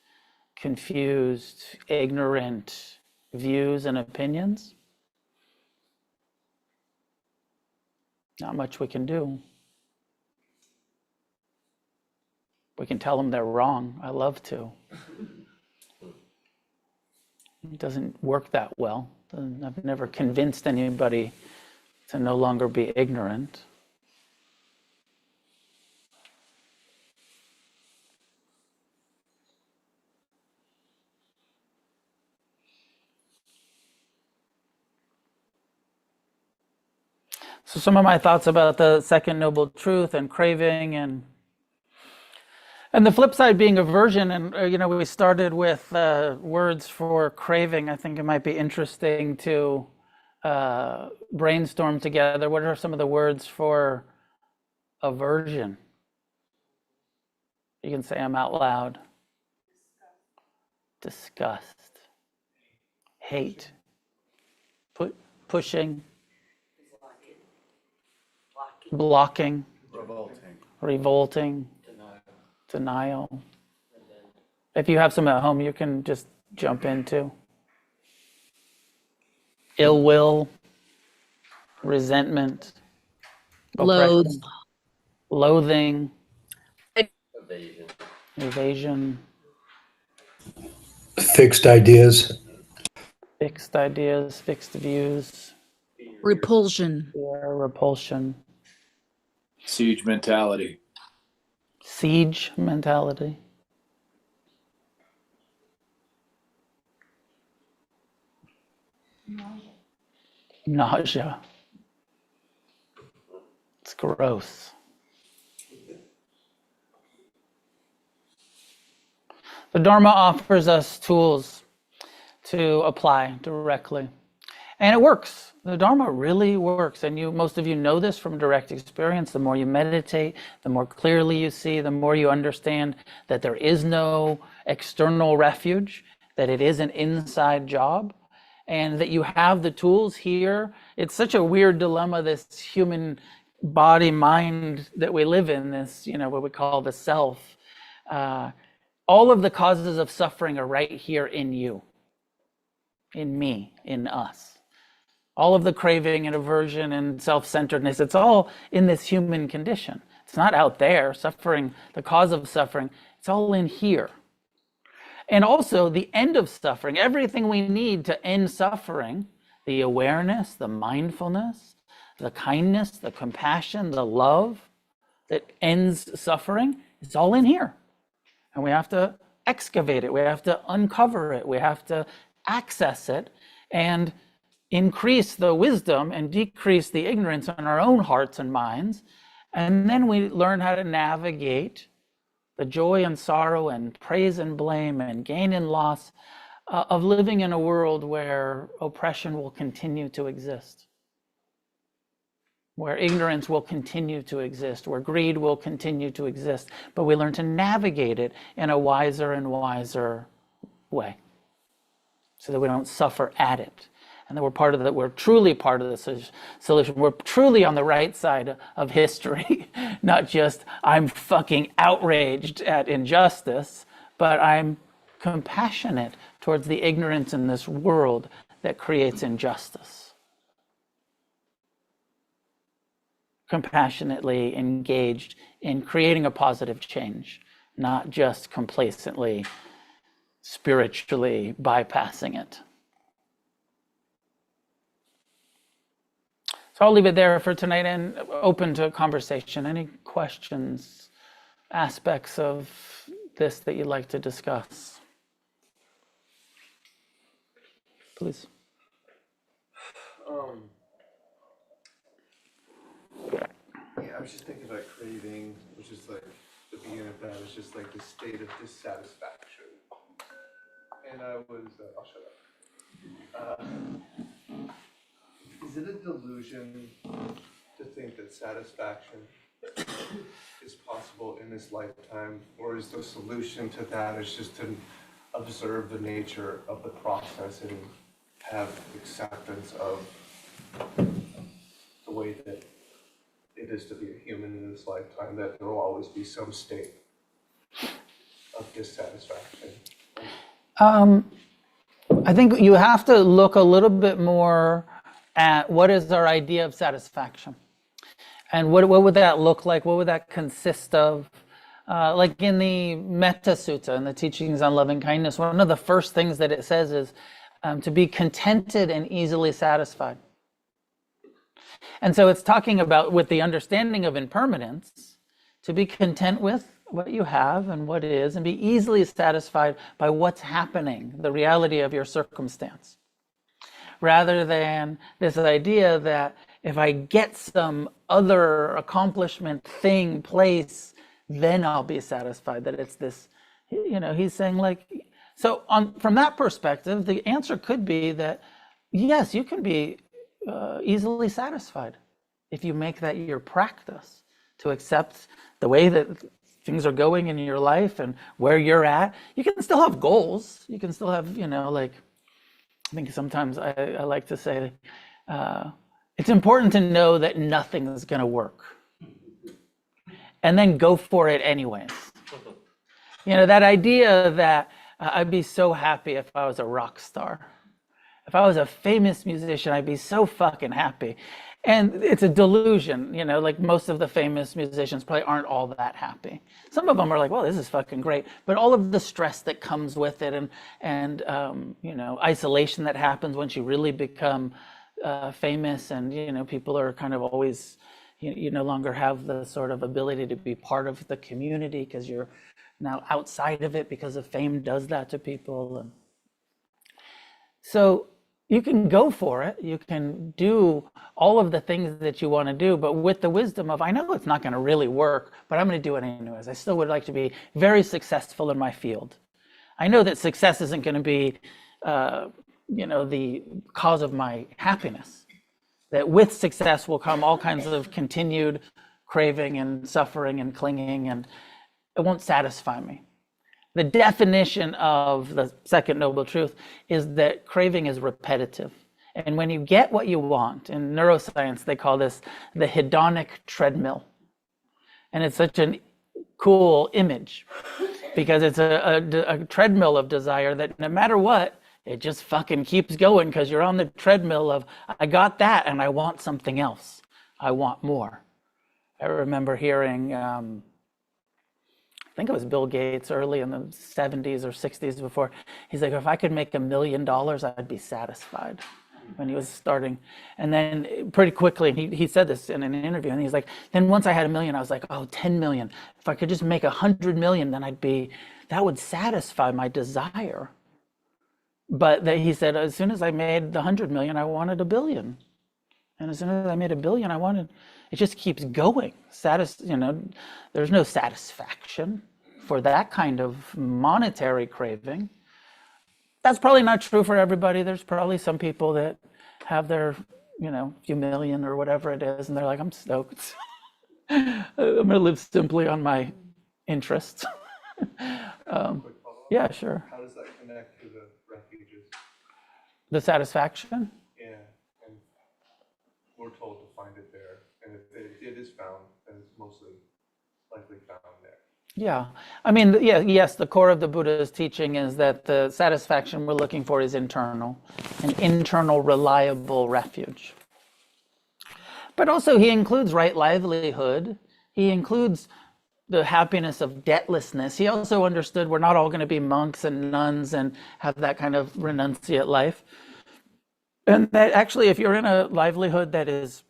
confused, ignorant views and opinions. Not much we can do. We can tell them they're wrong. I love to. It doesn't work that well. I've never convinced anybody to no longer be ignorant. So some of my thoughts about the second noble truth and craving and the flip side being aversion. And, we started with words for craving. I think it might be interesting to brainstorm together. What are some of the words for aversion? You can say them out loud. Disgust. Hate. Pushing. Blocking. Revolting. Denial. If you have some at home, you can just jump into. Ill will. Resentment. Loathe. Oppression, loathing. Evasion. Evasion. Fixed ideas. Fixed ideas. Fixed views. Repulsion. Fear, repulsion. Siege mentality. Siege mentality. Nausea. It's gross. The Dharma offers us tools to apply directly. And it works. The Dharma really works. And most of you know this from direct experience. The more you meditate, the more clearly you see, the more you understand that there is no external refuge, that it is an inside job, and that you have the tools here. It's such a weird dilemma, this human body mind that we live in, this, what we call the self. All of the causes of suffering are right here in you, in me, in us. All of the craving and aversion and self-centeredness, it's all in this human condition. It's not out there, suffering, the cause of suffering, it's all in here. And also the end of suffering, everything we need to end suffering, the awareness, the mindfulness, the kindness, the compassion, the love that ends suffering, it's all in here. And we have to excavate it, we have to uncover it, we have to access it and increase the wisdom and decrease the ignorance in our own hearts and minds. And then we learn how to navigate the joy and sorrow and praise and blame and gain and loss of living in a world where oppression will continue to exist, where ignorance will continue to exist, where greed will continue to exist. But we learn to navigate it in a wiser and wiser way so that we don't suffer at it. And that we're truly part of the solution. We're truly on the right side of history, not just I'm fucking outraged at injustice, but I'm compassionate towards the ignorance in this world that creates injustice. Compassionately engaged in creating a positive change, not just complacently, spiritually bypassing it. So I'll leave it there for tonight and open to conversation. Any questions, aspects of this that you'd like to discuss? Please. Yeah, I was just thinking about craving, which is like the beginning of that is just like the state of dissatisfaction. And I was, I'll shut up. is it a delusion to think that satisfaction is possible in this lifetime, or is the solution to that is just to observe the nature of the process and have acceptance of the way that it is to be a human in this lifetime, that there will always be some state of dissatisfaction? I think you have to look a little bit more at what is our idea of satisfaction. And what would that look like? What would that consist of? Like in the Metta Sutta, in the teachings on loving kindness, one of the first things that it says is to be contented and easily satisfied. And so it's talking about, with the understanding of impermanence, to be content with what you have and what is, and be easily satisfied by what's happening, the reality of your circumstance. Rather than this idea that if I get some other accomplishment, thing, place, then I'll be satisfied, that it's this, he's saying like, so from that perspective, the answer could be that, yes, you can be easily satisfied if you make that your practice, to accept the way that things are going in your life and where you're at. You can still have goals. You can still have, like, I think sometimes I like to say, it's important to know that nothing is going to work, and then go for it anyways. That idea that I'd be so happy if I was a rock star. If I was a famous musician, I'd be so fucking happy. And it's a delusion, like most of the famous musicians probably aren't all that happy. Some of them are like, well, this is fucking great. But all of the stress that comes with it and isolation that happens once you really become famous, and, people are kind of always, you no longer have the sort of ability to be part of the community because you're now outside of it, because of fame does that to people. And so you can go for it. You can do all of the things that you want to do, but with the wisdom of, I know it's not going to really work, but I'm going to do it anyways. I still would like to be very successful in my field. I know that success isn't going to be, the cause of my happiness. That with success will come all kinds of continued craving and suffering and clinging, and it won't satisfy me. The definition of the second noble truth is that craving is repetitive. And when you get what you want, in neuroscience, they call this the hedonic treadmill. And it's such a cool image because it's a treadmill of desire that no matter what, it just fucking keeps going because you're on the treadmill of, I got that and I want something else. I want more. I remember hearing, I think it was Bill Gates early in the 70s or 60s before. He's like, if I could make $1 million, I'd be satisfied, when he was starting. And then pretty quickly, he said this in an interview, and he's like, then once I had $1 million, I was like, oh, 10 million. If I could just make 100 million, then that would satisfy my desire. But he said, as soon as I made the 100 million, I wanted 1 billion. And as soon as I made 1 billion, it just keeps going. There's no satisfaction for that kind of monetary craving. That's probably not true for everybody. There's probably some people that have their, few million or whatever it is, and they're like, I'm stoked. I'm going to live simply on my interests. Yeah, sure. How does that connect to the refuges? The satisfaction? Yeah, and we're told to find it there, and if it is found, then it's mostly likely found there. Yeah, I mean, yes, the core of the Buddha's teaching is that the satisfaction we're looking for is internal, an internal reliable refuge. But also he includes right livelihood. He includes the happiness of debtlessness. He also understood we're not all going to be monks and nuns and have that kind of renunciate life. And that actually, if you're in a livelihood that is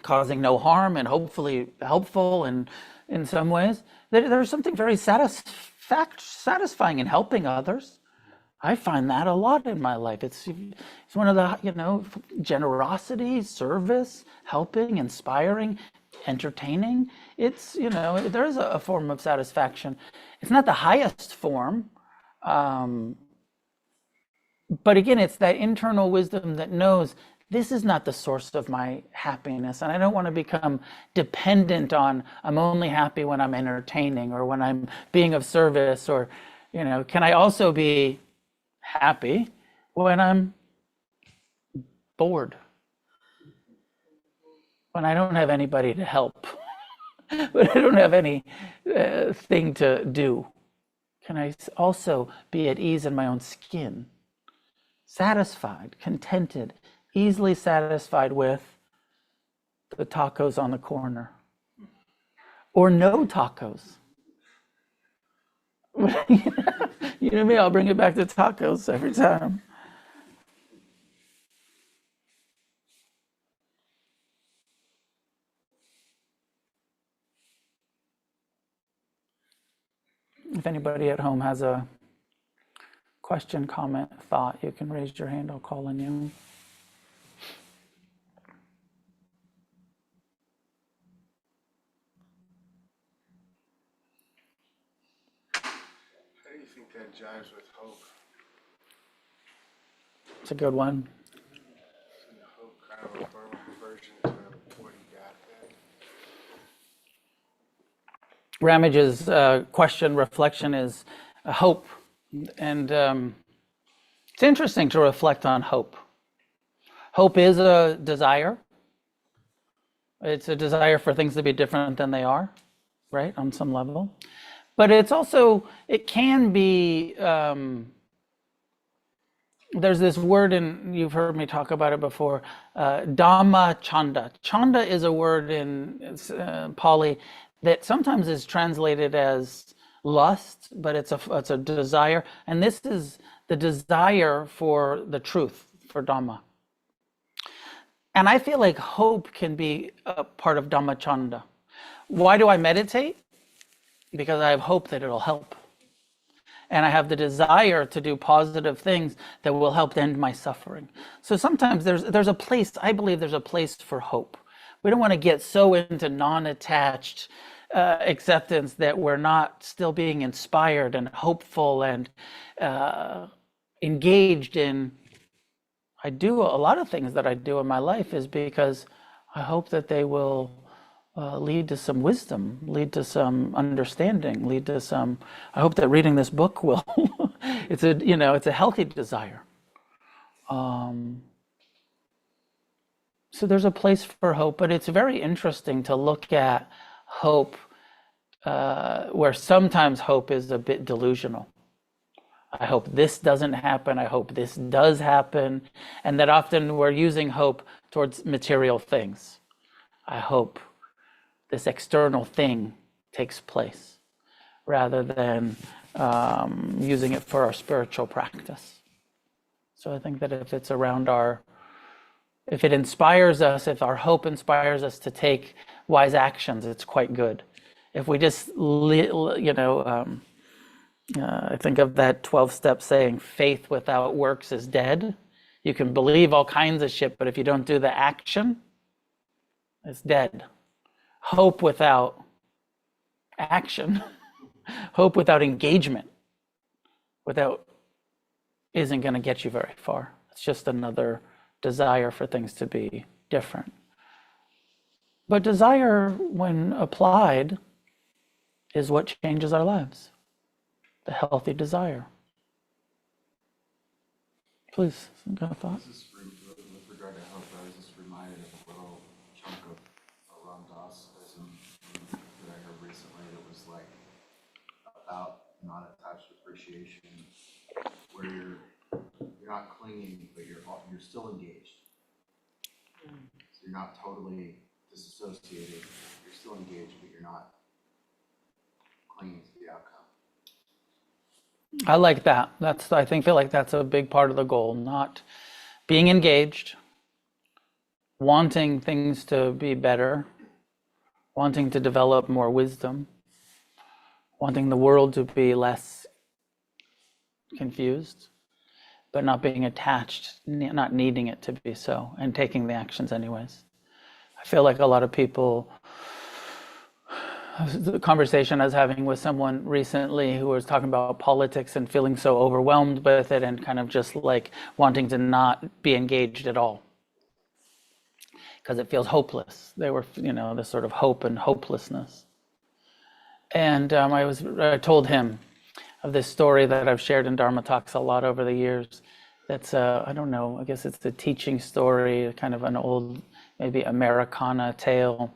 causing no harm and hopefully helpful and in some ways, there's something very satisfying in helping others. I find that a lot in my life. It's one of the, generosity, service, helping, inspiring, entertaining. It's, there is a form of satisfaction. It's not the highest form. But again, it's that internal wisdom that knows this is not the source of my happiness. And I don't want to become dependent on, I'm only happy when I'm entertaining or when I'm being of service, or, can I also be happy when I'm bored? When I don't have anybody to help, when I don't have any thing to do? Can I also be at ease in my own skin? Satisfied, contented, easily satisfied with the tacos on the corner, or no tacos. You know me, I'll bring it back to tacos every time. If anybody at home has a question, comment, thought, you can raise your hand. I'll call on you. How do you think that jives with hope? It's a good one. Isn't hope kind of a version to what he got then? Ramage's question, reflection is hope. And it's interesting to reflect on hope. Hope is a desire. It's a desire for things to be different than they are, right, on some level. But it's also, it can be, there's this word, and you've heard me talk about it before, Dhamma chanda. Chanda is a word in Pali that sometimes is translated as lust, but it's a desire. And this is the desire for the truth, for Dhamma. And I feel like hope can be a part of Dhammachanda. Why do I meditate? Because I have hope that it'll help. And I have the desire to do positive things that will help end my suffering. So sometimes there's a place, I believe there's a place for hope. We don't want to get so into non-attached acceptance that we're not still being inspired and hopeful and engaged in. I do a lot of things that I do in my life is because I hope that they will lead to some wisdom, lead to some understanding, lead to some. I hope that reading this book will. It's a healthy desire. So there's a place for hope, but it's very interesting to look at hope where sometimes hope is a bit delusional. I hope this doesn't happen. I hope this does happen. And that often we're using hope towards material things. I hope this external thing takes place rather than using it for our spiritual practice. So I think that if it's around if it inspires us, if our hope inspires us to take wise actions, it's quite good. If we just, I think of that 12-step saying, faith without works is dead. You can believe all kinds of shit, but if you don't do the action, it's dead. Hope without action, hope without engagement, isn't going to get you very far. It's just another desire for things to be different. But desire, when applied, is what changes our lives. The healthy desire. Please, some kind of thought? With regard to hope, I was just reminded of a little chunk of Ram Dassism that I heard recently that was like about non-attached appreciation, where you're not clinging, but you're still engaged. So you're not totally disassociated. You're still engaged, but you're not clinging to the outcome. I like that. Feel like that's a big part of the goal, not being engaged, wanting things to be better, wanting to develop more wisdom, wanting the world to be less confused, but not being attached, not needing it to be so, and taking the actions anyways. I feel like a lot of people, the conversation I was having with someone recently who was talking about politics and feeling so overwhelmed with it and kind of just like wanting to not be engaged at all. because it feels hopeless. They were, this sort of hope and hopelessness. And I told him of this story that I've shared in Dharma Talks a lot over the years. That's I don't know, I guess it's a teaching story, kind of an old, maybe Americana tale.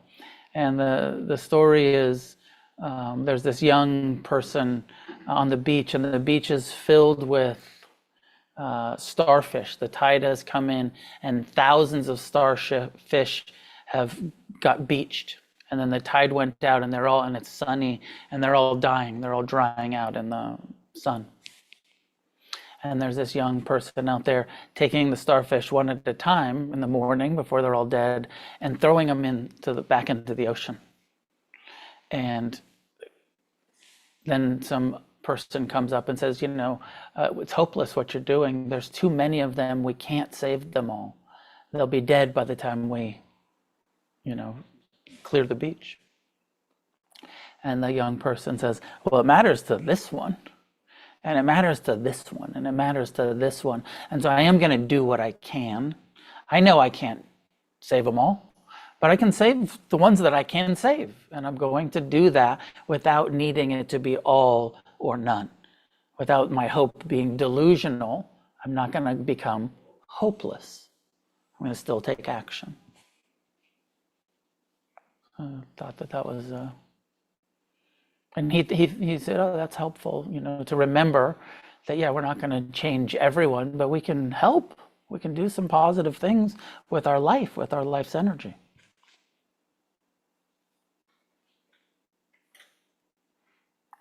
And the story is there's this young person on the beach, and the beach is filled with starfish. The tide has come in, and thousands of starfish have got beached. And then the tide went out, and it's sunny, and they're all dying. They're all drying out in the sun. And there's this young person out there taking the starfish one at a time in the morning before they're all dead, and throwing them back into the ocean. And then some person comes up and says, it's hopeless what you're doing. There's too many of them. We can't save them all. They'll be dead by the time we, clear the beach. And the young person says, well, it matters to this one, and it matters to this one, and it matters to this one. And so I am going to do what I can. I know I can't save them all, but I can save the ones that I can save. And I'm going to do that without needing it to be all or none. Without my hope being delusional, I'm not going to become hopeless. I'm going to still take action. I thought that was, and he said, oh, that's helpful, to remember that, we're not going to change everyone, but we can help. We can do some positive things with our life's energy.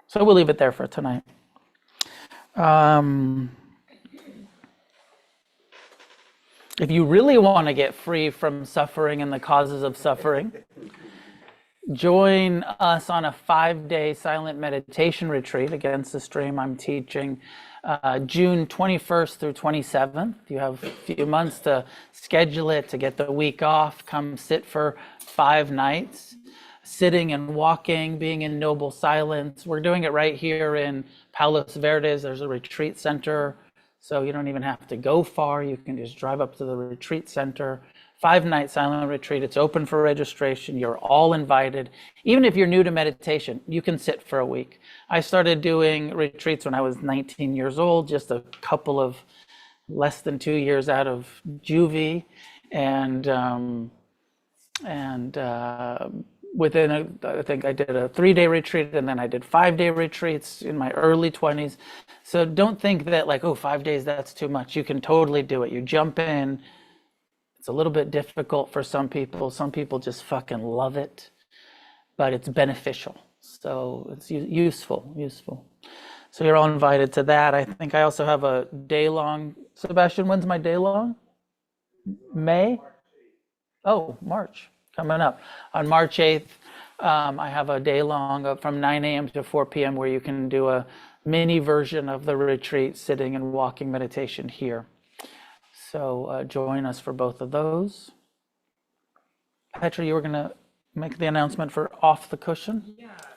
So we'll leave it there for tonight. If you really want to get free from suffering and the causes of suffering, join us on a 5-day silent meditation retreat against the stream. I'm teaching June 21st through 27th. You have a few months to schedule it, to get the week off. Come sit for 5 nights, sitting and walking, being in noble silence. We're doing it right here in Palos Verdes. There's a retreat center, so you don't even have to go far. You can just drive up to the retreat center. 5-night silent retreat. It's open for registration. You're all invited. Even if you're new to meditation, you can sit for a week. I started doing retreats when I was 19 years old, just a couple of less than 2 years out of juvie, and within I think I did a 3-day retreat, and then I did 5-day retreats in my early 20s. So don't think that 5 days, that's too much. You can totally do it. You jump in. It's a little bit difficult for some people. Some people just fucking love it, but it's beneficial. So it's useful. So you're all invited to that. I think I also have a day-long. Sebastian, when's my day-long? May? Oh, March, coming up. On March 8th, I have a day-long from 9 a.m. to 4 p.m. where you can do a mini version of the retreat, sitting and walking meditation here. So join us for both of those. Petra, you were going to make the announcement for Off the Cushion? Yeah, so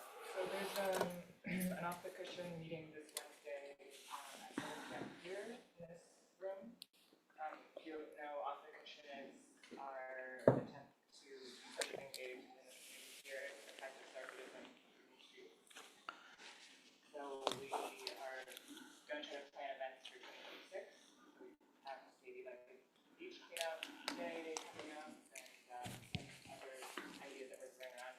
there's an Off the Cushion meeting this Wednesday at 7 p.m. here in this room. If you don't know, Off the Cushion is our attempt to socially engage in the community here in effective Sarcasm community. So we are going to try to plan events for 2026. We have maybe beach cleanup day coming up, and some other ideas that we're throwing around.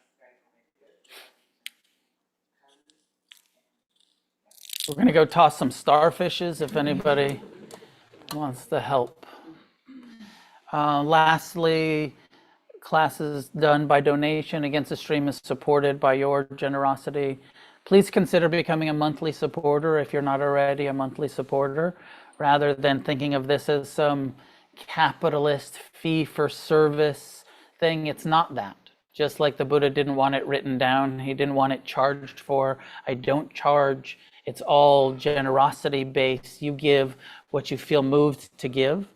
We're going to go toss some starfishes if anybody wants to help. Lastly, classes done by donation against the stream is supported by your generosity. Please consider becoming a monthly supporter if you're not already a monthly supporter, rather than thinking of this as some capitalist fee-for-service thing. It's not that. Just like the Buddha didn't want it written down, he didn't want it charged for. I don't charge. It's all generosity based. You give what you feel moved to give.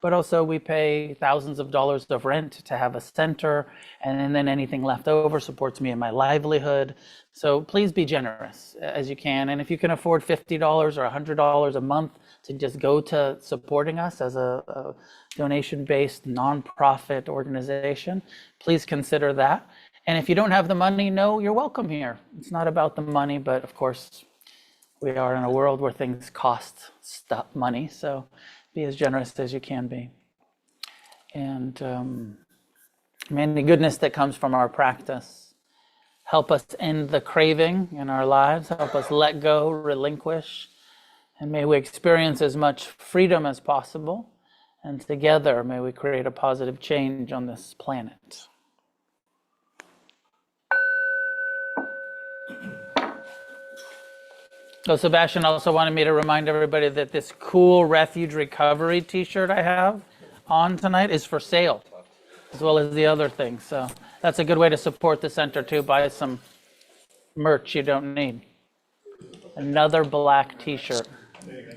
but also we pay thousands of dollars of rent to have a center, and then anything left over supports me in my livelihood. So please be generous as you can. And if you can afford $50 or $100 a month to just go to supporting us as a donation-based nonprofit organization, please consider that. And if you don't have the money, no, you're welcome here. It's not about the money, but of course, we are in a world where things cost money, so be as generous as you can be. And may the goodness that comes from our practice help us end the craving in our lives, help us let go, relinquish, and may we experience as much freedom as possible. And together, may we create a positive change on this planet. So Sebastian also wanted me to remind everybody that this cool Refuge Recovery t-shirt I have on tonight is for sale, as well as the other things. So that's a good way to support the center too. Buy some merch you don't need. Another black t-shirt.